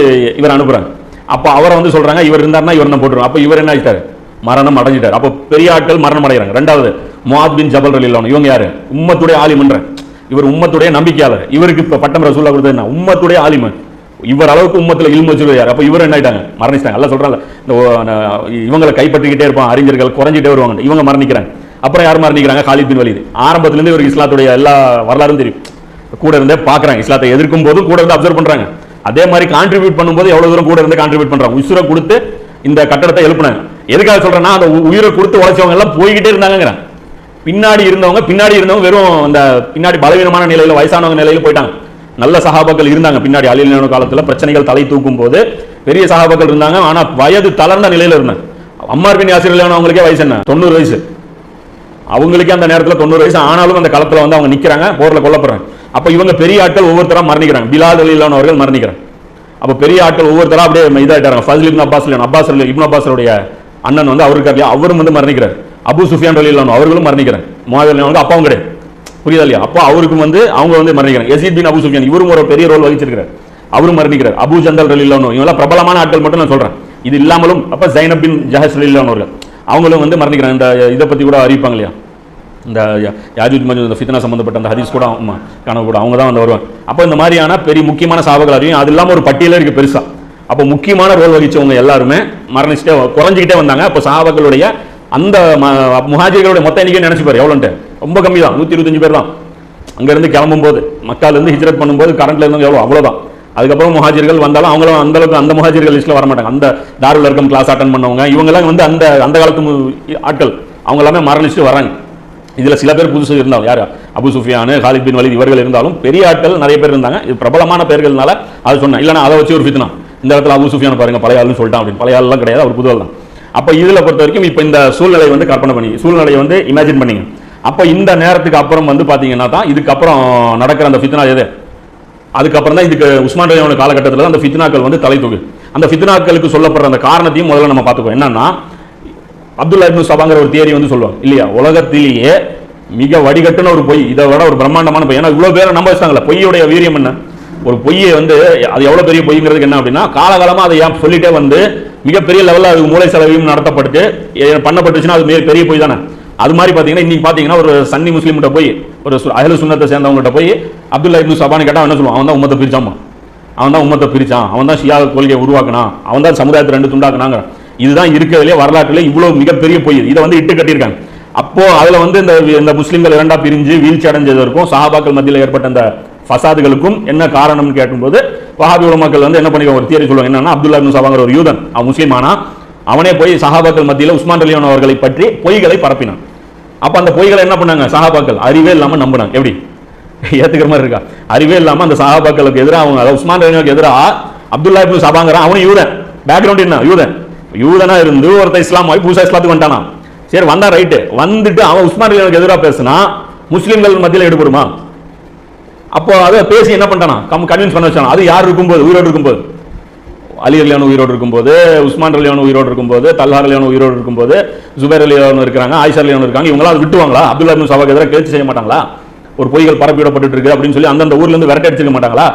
இவர் அனுப்புறாங்க. அப்போ அவரை வந்து சொல்றாங்க, இவர் இருந்தாருன்னா இவர் என்ன போட்டுருவோம். அப்போ இவர் என்ன ஆயிட்டாரு? மரணம் அடைஞ்சிட்டார். அப்போ பெரிய ஆட்கள் மரணம் அடைகிறாங்க. ரெண்டாவது முஆத் பின் ஜபல் ரலியல்லாஹு அன்ஹு. இவங்க யாரு? உம்மத்துடைய ஆலிம்ன்ற, இவர் உம்மத்துடைய நம்பிக்கையாளர். இவருக்கு இப்போ பட்டம் ரசூல்லா கொடுத்தது என்ன? உம்மத்துடைய ஆலிமன். இவர் அளவுக்கு உம்மத்தில் இல்மு வச்சிருக்காரு. யார்? அப்போ இவர் என்ன ஆயிட்டாங்க? மரணிச்சிட்டாங்க. எல்லாம் சொல்றாங்க, இந்த இவங்களை கைப்பற்றிக்கிட்டே இருப்பான், அறிஞர்கள் குறைஞ்சிட்டே வருவாங்க, இவங்க மரணிக்கிறாங்க. அப்புறம் யார் மரணிக்கிறாங்க? Khalid bin Walid. ஆரம்பத்திலேருந்து இவருக்கு இஸ்லாத்துடைய எல்லா வரலாறும் தெரியும், கூட இருந்தே பார்க்குறாங்க, இஸ்லாத்தை எதிர்க்கும் போதும் கூட இருந்து அப்சர்வ் பண்றாங்க. அதே மாதிரி கான்ட்ரிபியூட் பண்ணும்போது எவ்வளவு தூரம் கூட இருந்து கான்ட்ரிபியூட் பண்றாங்க. உசுரை கொடுத்து இந்த கட்டடத்தை எழுப்பினாங்க. எதுக்காக சொல்றேன்னா, அந்த உயிரை கொடுத்து உழைச்சவங்க எல்லாம் போய்கிட்டே இருந்தாங்க. பின்னாடி இருந்தவங்க வெறும் அந்த பின்னாடி பலவீனமான நிலையில, வயசானவங்க நிலையில போயிட்டாங்க. நல்ல சஹாபாக்கள் இருந்தாங்க பின்னாடி. அலி ரலியல்லாஹு காலத்துல பிரச்சனைகள் தலை தூக்கும் போது பெரிய சஹாபாக்கள் இருந்தாங்க. ஆனா வயது தளர்ந்த நிலையில இருந்தாங்க. அம்மார் பின் யாசிர் ரலியல்லாஹு அவங்களுக்கே வயசு என்ன? 90 வயசு. அவங்களுக்கே அந்த நேரத்தில் 90 வயசு. ஆனாலும் அந்த களத்துல வந்து அவங்க நிக்கிறாங்க, போர்ல கொல்லப்படுறாங்க. அப்ப இவங்க பெரிய ஆட்கள் ஒவ்வொருத்தரா மரணிக்கிறாங்க. பிலால் ரலியல்லாஹு அவர்கள் மரணிக்கிறாங்க. அப்ப பெரிய ஆட்கள் ஒவ்வொருத்தரா அப்படியே இதாயிட்டாங்க. ஃபஸ்ல் இப்னு அப்பாஸ் இப்னு அப்பாஸுடைய அண்ணன் வந்து அவருக்கு இல்லையா, அவரும் வந்து மரணிக்கிறார். அபூ சுஃபியான் ரலியல்லாஹு அவர்களும் மரணிக்கிறார். முஆவியா ரலியல்லாஹு அப்பாவும் கிடையாது, புரியுதா இல்லையா? அப்போ அவருக்கும் வந்து அவங்க வந்து மரணிக்கிறாங்க. யஸீத் பின் அபூ சுஃபியான் இவரும் ஒரு பெரிய ரோல் வகிச்சிருக்கிறார், அவரும் மரணிக்கிறார். அபூ ஜந்தல் ரலியல்லாஹு இவங்கெல்லாம் பிரபலமான ஆட்கள் மட்டும் நான் சொல்றேன். இது இல்லாமலும் அப்ப ஸைனப் பின் ஜஹஷ் ரலியல்லாஹு அவர்கள் அவங்களும் வந்து மரணிக்கிறாங்க. இந்த இதை பத்தி கூட அறிவிப்பாங்க இல்லையா, இந்த யாஜூஜ் மஜூஜ் இந்த ஃபித்னா சம்பந்தப்பட்ட அந்த ஹதீஸ் கூட கனவு கூட அவங்க தான் வந்து வருவாங்க. அப்போ இந்த மாதிரியான பெரிய முக்கியமான சஹாபாக்கள் அறியும். அது இல்லாமல் ஒரு பட்டியலே இருக்கு பெருசா. அப்போ முக்கியமான ரோல் வகிச்சவங்க எல்லாருமே மரணிச்சுட்டே குறைஞ்சிக்கிட்டே வந்தாங்க. அப்போ சஹாபாக்களுடைய அந்த முஹாஜிர்களுடைய மொத்த எண்ணிக்கை நினைச்சு பாரு எவ்வளோன்ட்டு, ரொம்ப கம்மி தான், 125 பேர் தான். அங்கேருந்து கிளம்பும் போது, மக்காலேருந்து ஹிஜ்ரத் பண்ணும்போது கரண்ட்ல இருந்து எவ்வளோ, அவ்வளோதான். அதுக்கப்புறம் முஹாஜிர்கள் வந்தாலும் அவங்களும் அந்த அளவுக்கு அந்த முஹாஜிர்கள் லிஸ்ட்ல வர மாட்டாங்க. அந்த தாருல் அர்கம் கிளாஸ் அட்டன் பண்ணவங்க இவங்கெல்லாம் வந்து அந்த காலத்து ஆட்கள் அவங்க எல்லாமே மரணிச்சுட்டு வராங்க. இதுல சில பேர் புதுசு இருந்தாலும், யார்? Abu Sufyan, Khalid bin Walid இவர்கள் இருந்தாலும் பெரிய ஆட்கள் நிறைய பேர் இருந்தாங்க. இது பிரபலமான பெயர்கள்னால அது சொன்னேன். இல்லைன்னா அதை வச்சு ஒரு ஃபித்னா, இந்த இடத்துல அபூ சுஃபியான் பாருங்க பழைய ஆள்னு சொல்லிட்டான் அப்படின்னு. பழைய ஆள்லாம் கிடையாது, அவர் புது ஆள் தான். அப்போ இதில் பொறுத்த வரைக்கும் இப்போ இந்த சூழ்நிலையை வந்து கற்பனை பண்ணி, சூழ்நிலையை வந்து இமேஜின் பண்ணிங்க. அப்போ இந்த நேரத்துக்கு அப்புறம் வந்து பார்த்தீங்கன்னா தான் இதுக்கப்புறம் நடக்கிற அந்த ஃபித்னா எது, அதுக்கப்புறம் தான் இதுக்கு உஸ்மான் ரலியல்லாஹு காலகட்டத்தில் தான் அந்த ஃபித்னாக்கள் வந்து தலை தூக்கு. அந்த ஃபித்னாக்களுக்கு சொல்லப்படுற அந்த காரணத்தையும் முதல்ல நம்ம பார்த்துக்கோ. என்னன்னா, அப்துல்லா இப்னு சபாங்கிற ஒரு தியரி வந்து சொல்லுவாங்க இல்லையா, உலகத்திலேயே மிக வடிகட்டுன ஒரு பொய், இதை விட ஒரு பிரம்மாண்டமான பொய். ஏன்னா இவ்வளோ பேரை நம்ப வச்சாங்கல்ல, பொய்யுடைய வீரியம் என்ன, ஒரு பொய்யை வந்து அது எவ்வளோ பெரிய பொய்ங்கிறதுக்கு என்ன அப்படின்னா, காலகாலமாக அதை ஏன் சொல்லிட்டே வந்து மிகப்பெரிய லெவலில் அது மூளை செலவையும் நடத்தப்பட்டு பண்ணப்பட்டுச்சுன்னா அது பெரிய பொய் தானே. அது மாதிரி பார்த்தீங்கன்னா இன்னைக்கு பார்த்தீங்கன்னா ஒரு சன்னி முஸ்லீம்கிட்ட போய், ஒரு அஹ்லு சுன்னத்தை சேர்ந்தவங்ககிட்ட போய் அப்துல்லா இப்னு சபான்னு கேட்டால் என்ன சொல்லுவான், அவன் தான் உம்மத்தை பிரிச்சாமா, அவன் தான் உம்மத்தை பிரிச்சான், அவன் தான் ஷியா கொள்கையை உருவாக்கினான், அவன் தான் சமுதாயத்தை 2 துண்டாக்குனாங்க. இதுதான் இருக்கிறதுலே வரலாற்றில் இவ்வளவு மிகப்பெரிய பொய். இதை வந்து இட்டு கட்டியிருக்காங்க. அப்போ அதுல வந்து இந்த முஸ்லிம்கள் 2ஆ பிரிஞ்சு வீழ்ச்சி அடைஞ்சதற்கும் சஹாபாக்கள் மத்தியில் ஏற்பட்ட அந்த ஃபசாதுகளுக்கும் என்ன காரணம்னு கேட்கும்போது வஹாபி உலமாக்கள் வந்து என்ன பண்ணிக்க ஒரு தியரி சொல்லுவாங்க. என்னன்னா, அப்துல்லா இப்னு சபாங்கிற ஒரு யூதன், அவன் முஸ்லீம் ஆனா அவனே போய் சஹாபாக்கள் மத்தியில் உஸ்மான் ரலியல்லாஹு அவர்களை பற்றி பொய்களை பரப்பினான். அப்ப அந்த பொய்களை என்ன பண்ணாங்க சஹாபாக்கள் அறிவே இல்லாம நம்பினாங்க. எப்படி ஏத்துக்கிற மாதிரி இருக்கா? அறிவே இல்லாம அந்த சஹாபாக்களுக்கு எதிராக அவங்க உஸ்மான் ரலியல்லாஹுக்கு எதிராக அப்துல்லா இப்னு சபாங்கிறான், அவனும் யூதன், பேக்ரவுண்ட் என்ன யூதனா இருந்து ஒருத்தர் இஸ்லாம் புதுசா இஸ்லாத்துக்கு வந்துட்டானா, சரி வந்தா ரைட்டு, வந்துட்டு அவன் உஸ்மான் ரலியல்லாஹுக்கு எதிராக பேசினா முஸ்லிம்கள் மத்தியில் ஈடுபடுமா? அப்போ அதை பேசி என்ன பண்ணிட்டானா, கன்வின்ஸ் பண்ண வச்சானா. அது யார் இருக்கும்போது, உயிரோடு இருக்கும்போது, அலி ரலியல்லாஹு உயிரோடு இருக்கும்போது, உஸ்மான் ரலியல்லாஹு உயிரோடு இருக்கும்போது, தல்ஹா ரலியல்லாஹு உயிரோடு இருக்கும்போது, ஜுபைர் ரலியல்லாஹு இருக்காங்க, ஆயிஷா ரலியல்லாஹு இருக்காங்க, இவங்களாம் அது விட்டுவாங்களா? அப்துல்லா இப்னு சபாக்கு எதிராக கேள்வி செய்ய மாட்டாங்களா? ஒரு பொய்கள் பரப்பிவிடப்பட்டு இருக்கு அப்படின்னு சொல்லி அந்தந்த ஊர்ல இருந்து விரட்ட அடிச்சிக்க மாட்டாங்களா?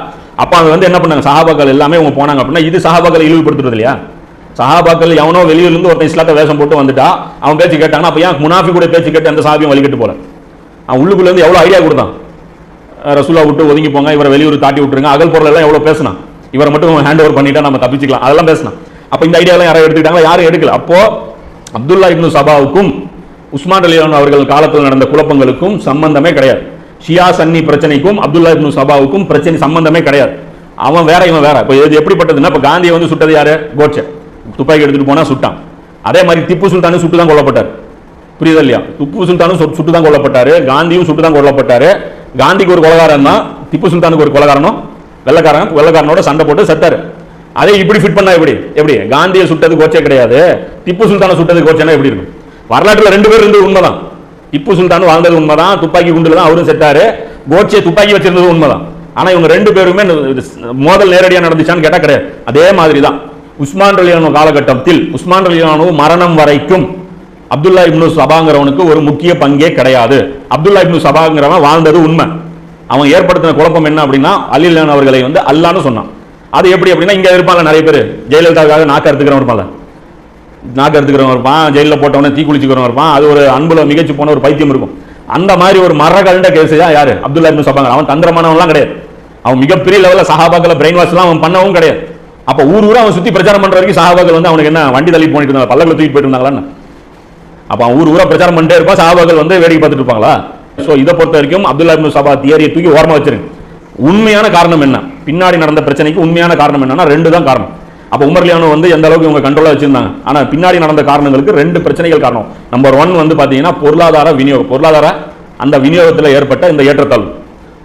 அப்ப அவங்க வந்து என்ன பண்ணாங்க, சஹாபாக்கள் எல்லாமே அவங்க போனாங்க அப்படின்னா இது சஹாபாக்களை இழிவுபடுத்துறது இல்லையா? சஹாபாக்கள் எவனோ வெளியூர்லேருந்து ஒருத்தன் இஸ்லாத்தை வேஷம் போட்டு வந்துட்டா அவன் பேச்சு கேட்டாங்கன்னா அப்போ ஏன் முனாஃபி கூட பேச்சு கேட்டு அந்த சாபியும் வழிகட்டு போல? அவன் உள்ளுக்குள்ளேருந்து எவ்வளோ ஐடியா கொடுத்தான், ரசூலா விட்டு ஒதுங்கி போங்க, இவரை வெளியூர் தாட்டி விட்டுருங்க, அகல் பொருள் எல்லாம் எவ்வளோ பேசினான், இவரை மட்டும் ஹேண்ட் ஓவர் பண்ணிட்டா நம்ம தப்பிச்சுக்கலாம், அதெல்லாம் பேசினான். அப்போ இந்த ஐடியாலாம் யாரும் எடுத்துக்கிட்டாங்களா? யாரும் எடுக்கல. அப்போ அப்துல்லா இப்னு சபாவுக்கும் உஸ்மான் ரலியல்லாஹு அவர்கள் காலத்தில் நடந்த குழப்பங்களுக்கும் சம்பந்தமே கிடையாது. ஷியா சன்னி பிரச்சனைக்கும் அப்துல்லா இப்னு சபாவுக்கும் பிரச்சனை சம்பந்தமே கிடையாது. அவன் வேற இவன் வேற. இப்போ இது எப்படிப்பட்டதுன்னா, இப்போ காந்தியை வந்து சுட்டது யாரு? கோட்சே. துப்பாக்கி எடுத்துட்டு போனா சுட்டான். அதே மாதிரி திப்பு சுல்தானும் சுட்டு தான் கொல்லப்பட்டார். புரியுதா இல்லையா? திப்பு சுல்தானும் சுட்டு தான் கொல்லப்பட்டாரு, காந்தியும் சுட்டு தான் கொல்லப்பட்டாரு. காந்திக்கு ஒரு கொலகாரன் தான், திப்பு சுல்தானுக்கு ஒரு கொலகாரனும், வெள்ளக்காரனோட சண்டை போட்டு செத்தாரு. அதே இப்படி ஃபிட் பண்ணா எப்படி காந்தியை சுட்டது கோட்சே கிடையாது, திப்பு சுல்தானை சுட்டது கோட்சேனா எப்படி இருக்கும்? வரலாற்றில் 2 பேர் இருந்தது உண்மைதான். திப்பு சுல்தான் வாழ்ந்தது உண்மைதான், துப்பாக்கி குண்டுல தான் அவரும் செத்தாரு. கோட்சே துப்பாக்கி வச்சிருந்தது உண்மைதான். ஆனா இவங்க 2 பேருமே மோதல் நேரடியாக நடந்துச்சான்னு கேட்டா கிடையாது. அதே மாதிரி தான் உஸ்மான் ரலியல்லாஹு காலகட்டத்தில் உஸ்மான் ரலியல்லாஹு மரணம் வரைக்கும் அப்துல்லா இப்னு சபாங்கிறவனுக்கு ஒரு முக்கிய பங்கே கிடையாது. அப்துல்லா இப்னு சபாங்கிறவன் வாழ்ந்தது உண்மை. அவன் ஏற்படுத்தின குழப்பம் என்ன அப்படின்னா, அலி ரலியல்லாஹு அவர்களை வந்து அல்லான்னு சொன்னான். அது எப்படி அப்படின்னா, இங்க இருப்பாங்க நிறைய பேர் ஜெயலலிதாவுக்காக நாக்க எடுத்துக்கிறவன் இருப்பாங்க, நாக்க எடுத்துக்கிறவன் இருப்பான், ஜெயிலில் போட்டவன தீ குளிச்சுக்கிறவன் இருப்பான். அது ஒரு அன்புல மிகச்சு போன ஒரு பைத்தியம் இருக்கும். அந்த மாதிரி ஒரு மரகண்ட கேஸ் தான் யாரு? அப்துல்லா இப்னு சபாங்க. அவன் தந்திரமானவன்லாம் கிடையாது. அவன் மிகப்பெரிய லெவலில் சஹாபாக்களை பிரெயின் வாஷ் எல்லாம் அவன் பண்ணவும் கிடையாது. அப்ப ஊரா அவன் சுத்தி பிரச்சாரம் பண்ற வரைக்கும் சஹாபாக்கள் வந்து அவனுக்கு என்ன வண்டி தள்ளி போயிட்டு இருந்தாங்க, பல்லக்கில் தூக்கிட்டு போயிட்டு இருந்தாங்களா? அப்ப அவன் ஊரா பிரச்சாரம் பண்ணிட்டே இருப்பான், சஹாபாக்கள் வந்து வேடிக்கை பார்த்துட்டு இருப்பாங்களா? சோ இதை பொறுத்த வரைக்கும் அப்துல்லா இப்னு சபா தியரியை தூக்கி ஓரமா வச்சிருங்க. உண்மையான காரணம் என்ன? பின்னாடி நடந்த பிரச்சனைக்கு உண்மையான காரணம் என்னன்னா 2 தான் காரணம். அப்ப உமர் ரலியல்லாஹு வந்து எந்த அளவுக்கு இவங்க கண்ட்ரோலா வச்சிருந்தாங்க. ஆனா பின்னாடி நடந்த காரணங்களுக்கு 2 பிரச்சனைகள் காரணம். நம்பர் 1 வந்து பாத்தீங்கன்னா பொருளாதார விநியோகம். பொருளாதார அந்த விநியோகத்தில் ஏற்பட்ட இந்த ஏற்றத்தாழ்வு,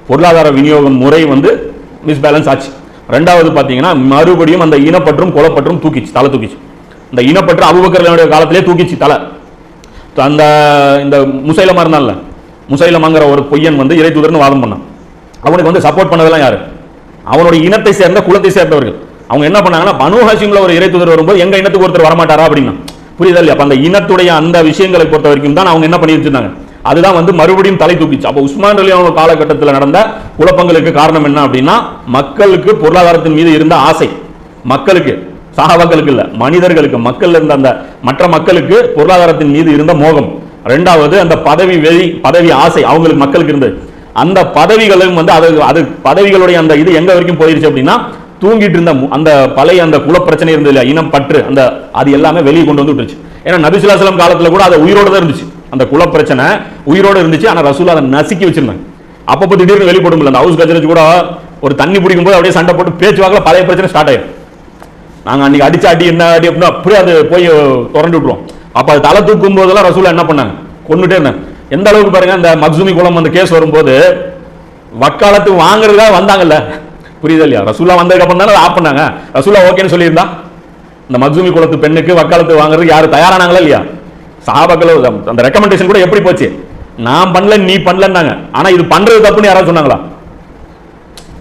பொருளாதார விநியோகம் முறை வந்து மிஸ்பேலன்ஸ் ஆச்சு. 2வது பாத்தீங்கன்னா மறுபடியும் அந்த இனப்பற்றும் கொலப்பற்றும் தலை தூக்கிச்சு. இந்த இனப்பற்று அபூபக்கர் காலத்திலே தூக்கிச்சு தலை. அந்த இந்த முசைலமா இருந்தான்ல, முசைலமாங்கிற ஒரு பொய்யன் வந்து இறை தூதர்னு வாதம் பண்ணான். அவனுக்கு வந்து சப்போர்ட் பண்ணதெல்லாம் யாரு? அவனுடைய இனத்தை சேர்ந்த குலத்தை சேர்ந்தவர்கள். அவங்க என்ன பண்ணாங்கன்னா, பனு ஹாஷிம்ல ஒரு இறை தூதர் வரும்போது எங்க இனத்துக்கு ஒருத்தர் வரமாட்டாரா அப்படின்னா, புரியுதா இல்லையா? அப்ப அந்த இனத்துடைய அந்த விஷயங்களை பொறுத்த வரைக்கும் தான் அவங்க என்ன பண்ணி வச்சிருந்தாங்க. அதுதான் வந்து மறுபடியும் தலை தூக்கிச்சு. அப்போ உஸ்மான் ரலியல்லாஹு காலகட்டத்தில் நடந்த குழப்பங்களுக்கு காரணம் என்ன அப்படின்னா, மக்களுக்கு பொருளாதாரத்தின் மீது இருந்த ஆசை. மக்களுக்கு, சஹாபாக்களுக்கு இல்ல, மனிதர்களுக்கு, மக்கள் இருந்த அந்த மற்ற மக்களுக்கு பொருளாதாரத்தின் மீது இருந்த மோகம். 2வது அந்த பதவி ஆசை அவங்களுக்கு மக்களுக்கு இருந்தது. அந்த பதவிகளும் வந்து அது பதவிகளுடைய அந்த இது எங்க வரைக்கும் போயிருச்சு அப்படின்னா, தூங்கிட்டு இருந்த அந்த பழைய அந்த குல பிரச்சனை இருந்தது இல்லையா, இனம் பற்று, அந்த அது எல்லாமே வெளியே கொண்டு வந்து விட்டுருச்சு. ஏன்னா நபி ஸல்லல்லாஹு அலைஹி வஸல்லம் காலத்துல கூட அது உயிரோட தான் இருந்துச்சு, அந்த குல பிரச்சனை உயிரோட இருந்துச்சு. ஆனா ரசூல் அதை நசுக்கி வச்சிருந்தாங்க. அப்பப்போ திடீர்னு வெளிப்படும் இல்லை. அந்த ஹவுஸ் கஜரஜ் கூட ஒரு தண்ணி பிடிக்கும் போது அப்படியே சண்டை போட்டு பேச்சுவாக்கில் பழைய பிரச்சனை ஸ்டார்ட் ஆயிடும். நாங்க அன்னைக்கு அடிச்ச அடி என்ன அடி அப்படின்னா அப்படியே அது போய் திரண்டு விட்டுருவோம். அப்ப அது தலை தூக்கும் போதெல்லாம் ரசூல் என்ன பண்ணாங்க, கொண்டுட்டே இருந்தாங்க. எந்த அளவுக்கு பாருங்க, அந்த மக்சூமி குளம் அந்த கேஸ் வரும்போது வக்காலத்து வாங்குறதுக்காக வந்தாங்கல்ல, புரியுதா இல்லையா? ரசூலா வந்ததுக்கு அப்புறம் தானே ஆப் பண்ணாங்க. ரசூலா ஓகேன்னு சொல்லியிருந்தா இந்த மக்சூமி குளத்து பெண்ணுக்கு வக்காலத்து வாங்குறதுக்கு யாரு தயாரானாங்களா இல்லையா? சஹாபாக்கள் அந்த ரெக்கமெண்டேஷன் கூட எப்படி போச்சு? நான் பண்ணல நீ பண்ணலன்னாங்க. ஆனா இது பண்றது தப்புன்னு யாராவது சொன்னாங்களா?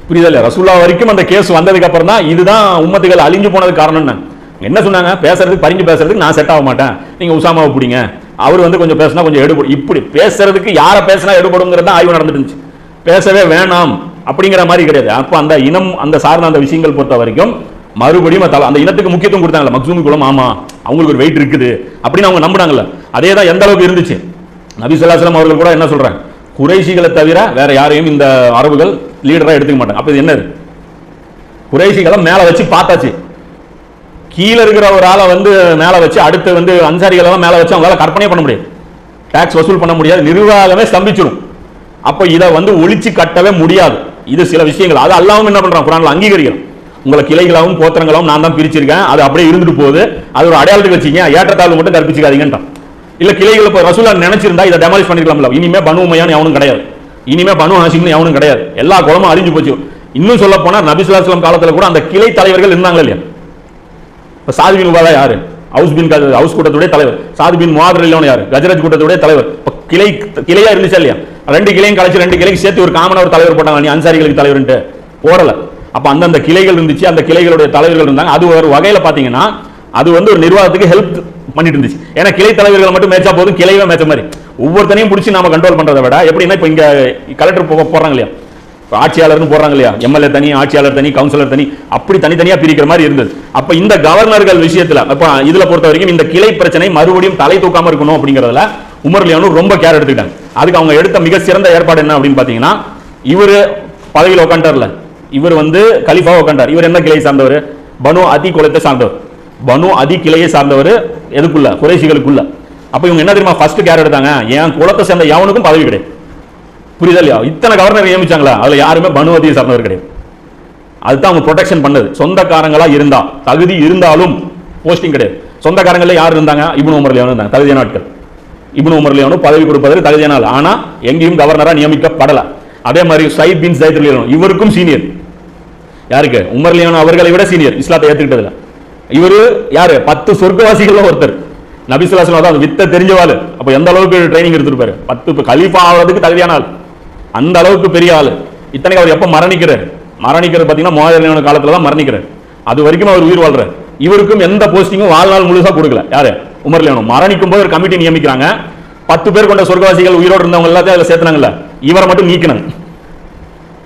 புரியுதா இல்லையா? ரசூலா வரைக்கும் அந்த கேஸ் வந்ததுக்கு அப்புறம் தான் இதுதான் உம்மத்துகள் அழிஞ்சு போனதுக்கு காரணம். என்ன சொன்னாங்க? பேசுறதுக்கு பறிஞ்சு பேசுறதுக்கு நான் செட் ஆக மாட்டேன், நீங்க உசாமாவை பிடிங்க, அவர் வந்து கொஞ்சம் பேசினா கொஞ்சம் எடுபடும். இப்படி பேசுறதுக்கு யாரை பேசினா எடுபடுங்கிறது தான் ஆய்வு நடந்துட்டு இருந்துச்சு. பேசவே வேணாம் அப்படிங்கிற மாதிரி கிடையாது. அப்போ அந்த இனம் அந்த சார்ந்த அந்த விஷயங்கள் பொறுத்த வரைக்கும் மறுபடியும் அந்த இனத்துக்கு முக்கியத்துவம் கொடுத்தாங்கல்ல, மக்சூமி குலம், ஆமா அவங்களுக்கு ஒரு வெயிட் இருக்குது அப்படின்னு அவங்க நம்பினாங்கல்ல. அதே தான் எந்த அளவுக்கு இருந்துச்சு. நபி ஸல்லல்லாஹு அலைஹி வஸல்லம் அவர்கள் கூட என்ன சொல்றாங்க, குறைஷிகளை தவிர வேற யாரையும் இந்த அரபுகள் லீடரா எடுத்துக்க மாட்டாங்க. அப்ப இது என்னது? குறைஷிகளை மேல வச்சு பார்த்தாச்சு, கீழே இருக்கிற ஒரு ஆளை வந்து மேல வச்சு அடுத்து வந்து அன்சாரிகளை மேல வச்சு அவங்களால கற்பனையே பண்ண முடியாது, டாக்ஸ் வசூல் பண்ண முடியாது, நிர்வாகமே ஸ்தம்பிச்சிடும். அப்ப இதை வந்து ஒழிச்சு கட்டவே முடியாது. இது சில விஷயங்கள் அது அல்லாஹ்வும் என்ன பண்றான், குர்ஆன்ல அங்கீகரிக்கிறான். உங்களை கிளைகளாகவும் கோத்திரங்களாகவும் நான் தான் பிரிச்சிருக்கேன், அது அப்படியே இருந்துட்டு போகுது, அது ஒரு அடையாளத்துக்கு வச்சுங்க, ஏற்றத்தாழ்வு மட்டும் கற்பிச்சுக்காதீங்கன்றான். இல்ல கிளைகளை இப்போ ரசூலா நினைச்சிருந்தா இதை டெமாலிஷ் பண்ணிருக்கலாம்ல. இனிமே பனு உமையான்னு எவனும் கிடையாது, இனிமே பனு ஹாஷிம்னு எவனும் கிடையாது, எல்லா குலமும் அழிஞ்சு போச்சு. இன்னும் சொல்ல போனா நபி ஸல்லல்லாஹு அலைஹி வஸல்லம் காலத்துல கூட அந்த கிளை தலைவர்கள் இருந்தாங்க இல்லையா? இப்ப சாத் பின் உபாதா யாரு? ஹவுஸ் கூட்டத்துடைய தலைவர். சாத் பின் முஆத் ரலியல்லாஹு யாரு? கஜரஜ் கூட்டத்துடைய தலைவர். கிளையா இருந்துச்சா இல்லையா? 2 கிளையும் கழிச்சு 2 கிளைக்கு சேர்த்து ஒரு காமனா ஒரு தலைவர் போட்டாங்க, நீ அன்சாரிகளுக்கு தலைவர்ன்ட்டு போடல. அப்ப அந்தந்த கிளைகள் இருந்துச்சு, அந்த கிளைகளுடைய தலைவர்கள் இருந்தாங்க. அது ஒரு வகையில பாத்தீங்கன்னா அது வந்து ஒரு நிர்வாகத்துக்கு ஹெல்ப் பண்ணிட்டு இருந்துச்சு. ஏன்னா கிளை தலைவர்கள் மட்டும் மேய்ச்சா போதும், கிளைவே மேய்ச்ச மாதிரி ஒவ்வொருத்தனையும் பிடிச்சி நாம கண்ட்ரோல் பண்றதை விட, எப்படின்னா இப்ப இங்க கலெக்டர் போடுறாங்க இல்லையா, ஆட்சியாளர்னு போடுறாங்க இல்லையா, எம்எல்ஏ தனி, ஆட்சியாளர் தனி, கவுன்சிலர் தனி, அப்படி தனித்தனியா பிரிக்கிற மாதிரி இருந்தது. அப்ப இந்த கவர்னர்கள் விஷயத்துல அப்ப இதுல பொறுத்த வரைக்கும் இந்த கிளை பிரச்சனை மறுபடியும் தலை தூக்காம இருக்கணும் அப்படிங்கறதுல உமர் ரலியல்லாஹு ரொம்ப கேர் எடுத்துக்கிட்டாங்க. அதுக்கு அவங்க எடுத்த மிக சிறந்த ஏற்பாடு என்ன அப்படின்னு பாத்தீங்கன்னா, இவர் பதவியில் உட்காண்டார்ல, இவர் வந்து கலிஃபா உட்காண்டார். இவர் என்ன கிளை சார்ந்தவர்? பனு அதி குலத்தை சார்ந்தவர், பனு அதி கிளையை சார்ந்தவர். எதுக்குள்ள? குறைஷிகளுக்குள்ள. அப்ப இவங்க என்ன தெரியுமா ஃபர்ஸ்ட் கேர் எடுத்தாங்க, என் குலத்தை சேர்ந்த எவனுக்கும் பதவி கிடையாது. புரியுதா இல்லையா? இத்தனை கவர்னர் நியமிச்சாங்களா, அதுல யாருமே பனு அதியை சார்ந்தவர் கிடையாது. அதுதான் அவங்க ப்ரொடெக்ஷன் பண்ணது. சொந்தக்காரங்களா இருந்தா, தகுதி இருந்தாலும் போஸ்டிங் கிடையாது. சொந்தக்காரங்கள யார் இருந்தாங்க? இப்னு உமர் ரலியல்லாஹு இருந்தாங்க, தகுதியான ஆட்கள். இப்னு உமர் ரலியல்லாஹு பதவி கொடுப்பதற்கு தகுதியான ஆள். ஆனா எங்கேயும் கவர்னரா நியமிக்கப்படல. அதே மாதிரி சயீத் பின் ஸைத் ரலியல்லாஹு இவருக்கும் சீனியர். யாருக்கு? உமர் ரலியல்லாஹு அவர்களை விட சீனியர் இஸ்லாத்தை ஏத்துக்கிட்டதுல. இவரு யாரு? 10 சொர்க்கவாசிகள்ல ஒருத்தர். நபி ஸல்லல்லாஹு அலைஹி வஸல்லம் வித்த தெரிஞ்சவாள். அப்ப எந்த அளவுக்கு ட்ரைனிங் எடுத்துருப்பாரு? 10 கலீஃபா ஆகிறதுக்கு தகுதியான ஆள், அந்த அளவுக்கு பெரிய ஆள். இத்தனைக்கு அவர் எப்ப மரணிக்கிறார்? மரணிக்கிறது பாத்தீங்கன்னா முஹாஜிரின் காலத்துல தான் மரணிக்கிறார். அது வரைக்கும் அவர் உயிர் வாழ்றார். இவருக்கும் எந்த போஸ்டிங்கும் வாழ்நாள் முழுசா கொடுக்கல. யாரு? உமர் ரலியல்லாஹு. மரணிக்கும் போது ஒரு கமிட்டி நியமிக்கிறாங்க. 10 பேர் கொண்ட சொர்க்கவாசிகள் உயிரோடு இருந்தவங்க எல்லாத்தையும் அதுல சேர்த்துனாங்கல்ல, இவரை மட்டும் நீக்கினாங்க.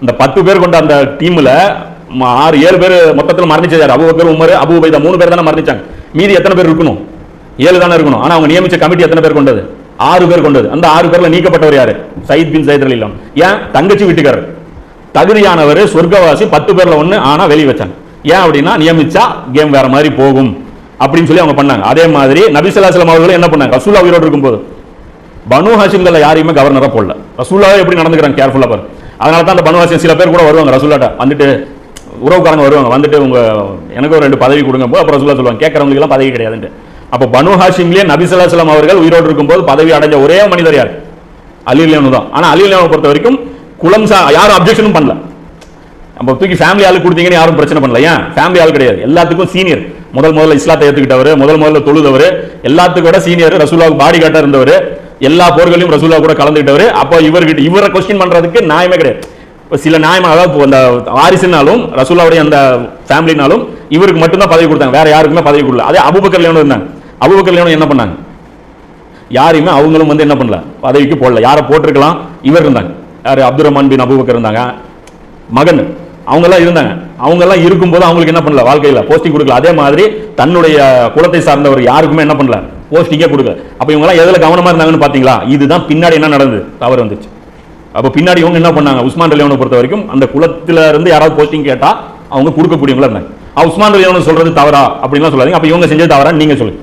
இந்த 10 பேர் கொண்ட அந்த டீம்ல 6-7 பேர் மொத்தத்தில் மரணிச்சாரு. அபூபக்கர், உமர், அபூ உபைதா 3 பேர் தானே மரணிச்சாங்க. மீதி எத்தனை பேர் இருக்கணும்? 7 தானே இருக்கணும். ஆனா அவங்க நியமிச்ச கமிட்டி எத்தனை பேர் கொண்டது? 6 பேர் கொண்டது. அந்த 6 பேர்ல நீக்கப்பட்டவர் யாரு? சயீத் பின் ஸைத் ரலியல்லாஹு. ஏன்? தங்கச்சி வீட்டுக்காரர், தகுதியானவர், சொர்க்கவாசி, 10 பேர்ல 1. ஆனா வெளியே வச்சாங்க. ஏன் அப்படின்னா நியமிச்சா கேம் வேற மாதிரி போகும் அப்படின்னு சொல்லி அவங்க பண்ணாங்க. அதே மாதிரி நபி ஸல்லல்லாஹு அலைஹி வஸல்லம் அவர்களும் என்ன பண்ணாங்க? ரசூலுல்லாஹ் உயிரோடு இருக்கும்போது பனு ஹாஷிம்கள யாரையுமே கவர்னரா போடல. ரசூலுல்லாஹ் எப்படி நடந்துக்கிறாங்க கேர்ஃபுல்லா பாரு. அதனால தான் அந்த பனு ஹாஷிம் சில பேர் கூட வருவாங்க ரசூலுல்லாஹ்ட்ட வந்துட்டு, உறவுக்காரங்க வருவாங்க வந்துட்டு, உங்க எனக்கு ஒரு 2 பதவி கொடுங்க போது அப்ப ரசூலுல்லாஹ் சொல்லுவாங்க கேட்கறவங்களுக்கு எல்லாம் பதவி கிடையாதுன்னு. அப்ப பனு ஹாஷிம்லயே நபி ஸல்லல்லாஹு அலைஹி வஸல்லம் அவர்கள் உயிரோடு இருக்கும்போது பதவி அடைஞ்ச ஒரே மனிதர் யார்? அலி ரலியல்லாஹு தான். ஆனா அலி ரலியல்லாஹு பொறுத்த வரைக்கும் குலம் யாரும் அப்ஜெக்ஷனும் பண்ணல. நம்ம தூக்கி ஃபேமிலி ஆளு கொடுத்தீங்கன்னு யாரும் பிரச்சனை பண்ணல. ஏன்? ஃபேமிலி ஆள் கிடையாது, எல்லாத்துக்கும் சீனியர். முதல்ல இஸ்லாத்தை ஏத்துக்கிட்டவர், முதல்ல தொழுதவர், எல்லாத்துக்கும் விட சீனியர், ரசூலுல்லாஹ்வுக்கு பாடி கார்டா இருந்தவர், எல்லா போர்களையும் ரசூலுல்லாஹ் கூட கலந்துக்கிட்டவர். அப்போ இவரை கொஸ்டின் பண்றதுக்கு நியாயமே கிடையாது. சில நியாயமா, அதாவது அந்த வாரிசுனாலும் ரசூலுல்லாஹ்வுடைய அந்த ஃபேமிலினாலும் இவருக்கு மட்டும்தான் பதவி கொடுத்தாங்க, வேற யாருக்குமே பதவி கொடுக்கல. அதே அபூபக்கர் ரலியல்லாஹு இருந்தாங்க. அபூபக்கர் ரலியல்லாஹு என்ன பண்ணாங்க? யாரையுமே அவங்களும் என்ன பண்ணல, பதவிக்கு போடல. யாரை போட்டிருக்கலாம்? இவர் இருந்தாங்க. யாரு? அப்துர் ரஹ்மான் பின் அபூபக்கர் இருந்தாங்க, மகன். அவங்க எல்லாம் இருந்தாங்க. அவங்க எல்லாம் இருக்கும்போது அவங்களுக்கு என்ன பண்ணல, வாழ்க்கையில போஸ்டிங் கொடுக்கல. அதே மாதிரி தன்னுடைய குலத்தை சார்ந்தவர் யாருக்குமே என்ன பண்ணல, போஸ்டிங்கே கொடுக்கல. அப்ப இவங்க எல்லாம் எதுல கவனமா இருந்தாங்கன்னு பாத்தீங்களா? இதுதான் பின்னாடி என்ன நடந்தது, தவறு வந்துச்சு. அப்ப பின்னாடி இவங்க என்ன பண்ணாங்க? உஸ்மான் ரலியல்லாஹு பொறுத்த வரைக்கும் அந்த குலத்தில இருந்து யாராவது போஸ்டிங் கேட்டா அவங்க கொடுக்கக்கூடியவங்களா இருந்தாங்க. உஸ்மான் ரலியல்லாஹு சொல்றது தவறா அப்படின்லாம் சொல்லாதீங்க. அப்ப இவங்க செஞ்சது தவறா நீங்க சொல்லுங்க.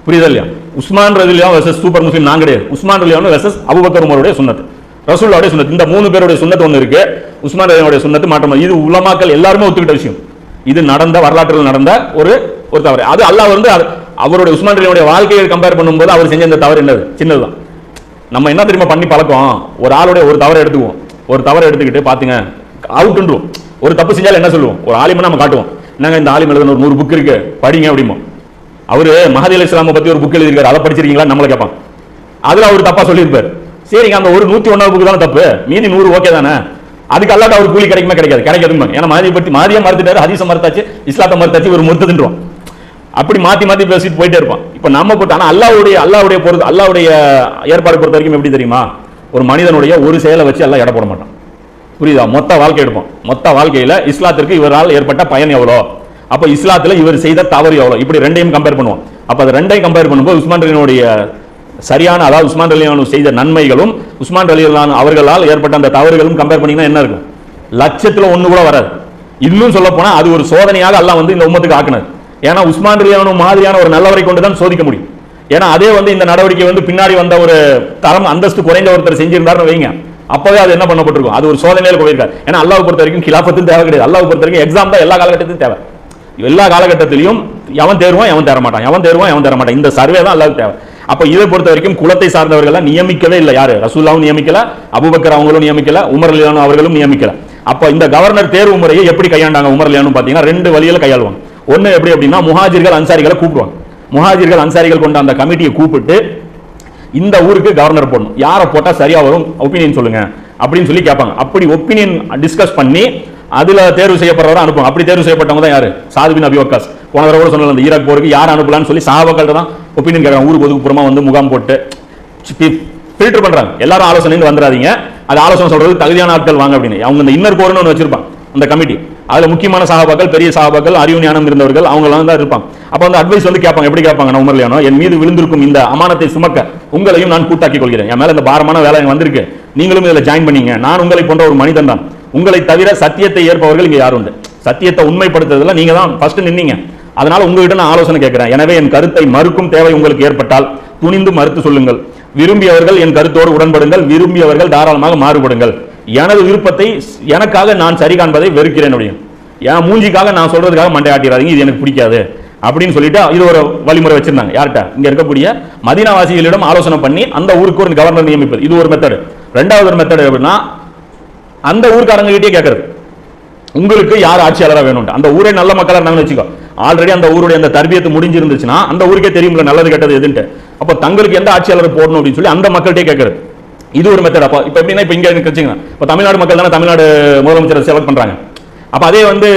புரியுதா இல்லையா? உஸ்மான் ரலியல்லாஹு வெர்சஸ் சூப்பர் முஸ்லிம் நான் கிடையாது. உஸ்மான் ரலியல்லாஹு வெர்சஸ் அபூபக்கர் உமருடைய சுன்னத், ரசூலுல்லாஹ்வுடைய சுன்னத். இந்த 3 பேருடைய சுன்னத் ஒன்னு இருக்கு, உஸ்மான் ரலியல்லாஹுடைய சுன்னத் மாற்றம். இது உலமாக்கள் எல்லாரும் ஒத்துக்கிட்ட விஷயம். இது நடந்த வரலாற்றில் நடந்த ஒரு தவறு. அது அல்லாஹ் அவருடைய உஸ்மான் ரலியல்லாஹுடைய வாழ்க்கையை கம்பேர் பண்ணும்போது அவர் செஞ்ச இந்த தவறு என்னது? சின்னதுதான். நம்ம என்ன தெரியுமா பண்ணி பழக்கம்? ஒரு ஆளுடைய ஒரு தவறை எடுத்துக்குவோம், ஒரு தவறை எடுத்துக்கிட்டு பாத்துங்க அவுட்ன்றோம். ஒரு தப்பு செஞ்சாலும் என்ன சொல்லுவோம்? ஒரு ஆலிமை நம்ம காட்டுவோம், நாங்க இந்த ஆலிம் எழுதின ஒரு 100 புக் இருக்கு படிங்க அப்படிமோ. அவரு மஹதி அலைஹிஸ்ஸலாமை பத்தி ஒரு புக் எழுதியிருக்காரு, அதை படிச்சிருக்கீங்களா நம்மள கேட்பான். அதுல அவர் தப்பா சொல்லியிருப்பாரு. சரிங்க, அந்த ஒரு 101 புக்கு தான் தப்பு, மீதி 100 ஓகே தானே? அதுக்கு அல்லாட்ட அவர் கூலி கிடைக்குமே? கிடைக்காதுங்க. ஏன்னா மாதிரியை மறுத்துட்டாரு, ஹதீஸை மறுத்தாச்சு, இஸ்லாத்தை மறுத்தாச்சு, ஒரு முர்த்ததுன்றோம். அப்படி மாத்தி பேசிட்டு போயிட்டே இருப்பான். இப்ப நம்ம போட்டு, ஆனா அல்லாஹ்வுடைய ஏற்பாடு பொறுத்த வரைக்கும் எப்படி தெரியுமா? ஒரு மனிதனுடைய ஒரு செயலை வச்சு எல்லாம் எடை போட மாட்டான். புரியுதா? மொத்த வாழ்க்கை எடுப்போம். மொத்த வாழ்க்கையில இஸ்லாத்திற்கு இவரால் ஏற்பட்ட பயன் எவ்வளோ, அப்ப இஸ்லாத்துல இவர் செய்த தவறு எவ்வளோ, இப்படி ரெண்டையும் கம்பேர் பண்ணுவோம். அப்ப அது ரெண்டையும் கம்பேர் பண்ணும்போது உஸ்மான் ரலியல்லாஹுடைய சரியான, அதாவது உஸ்மான் ரலியல்லாஹு செய்த நன்மைகளும் உஸ்மான் ரலியல்லாஹு அவர்களால் ஏற்பட்ட அந்த தவறுகளும் கம்பேர் பண்ணீங்கன்னா என்ன இருக்கும்? லட்சத்துல 1 கூட வராது. இன்னும் சொல்ல போனா அது ஒரு சோதனையாக அல்லாஹ் இந்த உம்மத்துக்கு ஆக்குனார். ஏன்னா உஸ்மான் ரலியல்லாஹு மாதிரியான ஒரு நல்லவரை கொண்டு தான் சோதிக்க முடியும். ஏன்னா அதே இந்த நடவடிக்கை பின்னாடி வந்த ஒரு தரம் அந்தஸ்து குறைந்த ஒருத்தர் செஞ்சிருந்தாருன்னு வைங்க, அப்பவே அது என்ன பண்ணப்பட்டிருக்கும்? அது ஒரு சோதனையில போயிருக்காரு. ஏன்னா அல்லாஹ் பொறுத்த வரைக்கும் கிலாஃபத்தும் தேவை கிடையாது. அல்லாஹ் பொறுத்த வரைக்கும் எக்ஸாம் தான் எல்லா காலகட்டத்திலும் தேவை. எல்லா காலகட்டத்திலையும் எவன் தேர்வான் எவன் தர மாட்டான், எவன் தேர்வான் எவன் தர மாட்டான், இந்த சர்வே தான் அல்லாஹ்வுக்கு தேவை. அப்ப இதை பொறுத்த வரைக்கும் குலத்தை சார்ந்தவர்கள் நியமிக்கவே இல்லை. யாரு? ரசூலுல்லாஹ்வும் நியமிக்கல, அபூபக்கர் அவங்களும் நியமிக்கல, உமர் ரலியல்லாஹு அவர்களும் நியமிக்கல. அப்ப இந்த கவர்னர் தேர்வு முறையை எப்படி கையாண்டாங்க உமர் ரலியல்லாஹு பாத்தீங்கன்னா 2 வழியில கையாளுவாங்க. ஒன்னு எப்படி அப்படின்னா, முஹாஜிர்கள் அன்சாரிகளை கூப்பிடுவாங்க. முஹாஜிர்கள் அன்சாரிகள் கொண்ட அந்த கமிட்டியை கூப்பிட்டு இந்த ஊருக்கு கவர்னர் போடணும், யாரை போட்டா சரியா வரும், ஒப்பீனியன் சொல்லுங்க அப்படின்னு சொல்லி கேட்பாங்க. அப்படி ஒப்பீனியன் டிஸ்கஸ் பண்ணி அதுல தேர்வு செய்யப்படுறவரை அனுப்புவாங்க. அப்படி தேர்வு செய்யப்பட்டவங்க தான் யாரு? சாத் பின் அபி வக்காஸ். போன தடவை கூட சொன்னல, அந்த ஈராக் போருக்கு யார் அனுப்பலாம்னு சொல்லி சஹாபாக்கள்ட்ட தான் ஒப்பீனியன் கேட்கறாங்க. ஊருக்கு ஒதுக்குப்புறமா முகாம் போட்டு ஃபில்டர் பண்றாங்க. எல்லாரும் ஆலோசனை வந்துடாதீங்க, அது ஆலோசனை சொல்றது தகுதியான ஆட்கள் வாங்க அப்படின்னு. அவங்க இந்த இன்னர் கோர்னு ஒன்று வச்சிருப்பாங்க அந்த கமிட்டி. அதுல முக்கியமான சஹாபாக்கள், பெரிய சஹாபாக்கள், அறிவு ஞானம் இருந்தவர்கள் அவங்க எல்லாம் தான் இருப்பாங்க. அப்ப அந்த அட்வைஸ் கேட்பாங்க. எப்படி கேட்பாங்க? நான் உமர் ரலியல்லாஹு என் மீது விழுந்திருக்கும் இந்த அமானத்தை சுமக்க உங்களையும் நான் கூட்டாக்கிக் கொள்கிறேன். என் மேல இந்த பாரமான வேலை வந்திருக்கு, நீங்களும் இதுல ஜாயின் பண்ணீங்க. நான் உங்களை போன்ற ஒரு மனிதன் தான், உங்களை தவிர சத்தியத்தை ஏற்பவர்கள் இங்க யாரும் உண்டு. சத்தியத்தை உண்மைப்படுத்துறதுல நீங்க தான் ஃபர்ஸ்ட் நின்னீங்க. அதனால உங்ககிட்ட நான் ஆலோசனை கேட்கிறேன். எனவே என் கருத்தை மறுக்கும் தேவை உங்களுக்கு ஏற்பட்டால் துணிந்து மறுத்து சொல்லுங்கள். விரும்பியவர்கள் என் கருத்தோடு உடன்படுங்கள், விரும்பியவர்கள் தாராளமாக மாறுபடுங்கள். எனது விருப்பத்தை எனக்காக நான் சரி காண்பதை வெறுக்கிறேன் அப்படின்னு. என் மூஞ்சிக்காக நான் சொல்றதுக்காக மண்டை ஆட்டிடாதீங்க, இது எனக்கு பிடிக்காது அப்படின்னு சொல்லிட்டு இது ஒரு வழிமுறை வச்சிருந்தாங்க. யார்கிட்ட? இங்க இருக்கக்கூடிய மதீனாவாசிகளிடம் ஆலோசனை பண்ணி அந்த ஊருக்கு ஒரு கவர்னர் நியமிப்பது. இது ஒரு மெத்தடு. ரெண்டாவது ஒரு மெத்தடு எப்படின்னா, அந்த ஊருக்காரங்க கிட்டே கேட்கறது, உங்களுக்கு யார் ஆட்சியாளராக வேணும். அந்த ஊரே நல்ல மக்களா இருந்தாங்கன்னு வச்சுக்கோ, ஆல்ரெடி அந்த ஊருடைய அந்த தர்பியத்து முடிஞ்சிருந்துச்சுன்னா அந்த ஊருக்கே தெரியும்ல நல்லது கெட்டது எதுன்ட்டு. அப்போ தங்களுக்கு எந்த ஆட்சியாளர் போடணும் அப்படின்னு சொல்லி அந்த மக்கள்கிட்டே கேட்கறது. இது ஒரு மெத்தட். அப்போ இப்போ எப்படின்னா, இப்போ இங்கே வச்சுக்கோங்க, இப்போ தமிழ்நாடு மக்கள் தானே தமிழ்நாடு முதலமைச்சரை செலக்ட் பண்றாங்க. அப்போ அதே வந்து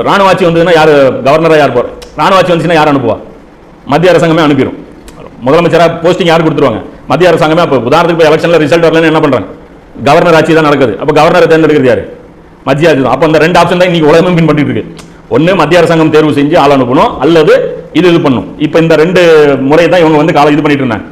ராணுவ ஆட்சி வந்ததுன்னா யார் கவர்னராக யார் போற? ராணுவ ஆட்சி வந்துச்சுன்னா யார் அனுப்புவா? மத்திய அரசாங்கமே அனுப்பிடும். முதலமைச்சராக போஸ்டிங் யார் கொடுத்துருவாங்க? மத்திய அரசாங்கமே. அப்போ உதாரணத்துக்கு இப்போ எலெக்ஷன்ல ரிசல்ட் வரலன்னு என்ன பண்றாங்க? கவர்னர் ஆட்சி தான் நடக்குது. அப்போ கவர்னரை தேர்ந்தெடுக்கிறது யாரு? மத்திய ஆட்சி தான். அப்போ அந்த ரெண்டு ஆப்ஷன் தான் இன்னைக்கு உலகமே பின்பற்றிட்டு இருக்கு. ஒன்று மத்திய அரசாங்கம் தேர்வு செஞ்சு ஆள் அனுப்பணும், அல்லது இது பண்ணும். இப்போ இந்த ரெண்டு முறை தான் இவங்க வந்து இது பண்ணிட்டு இருந்தாங்க.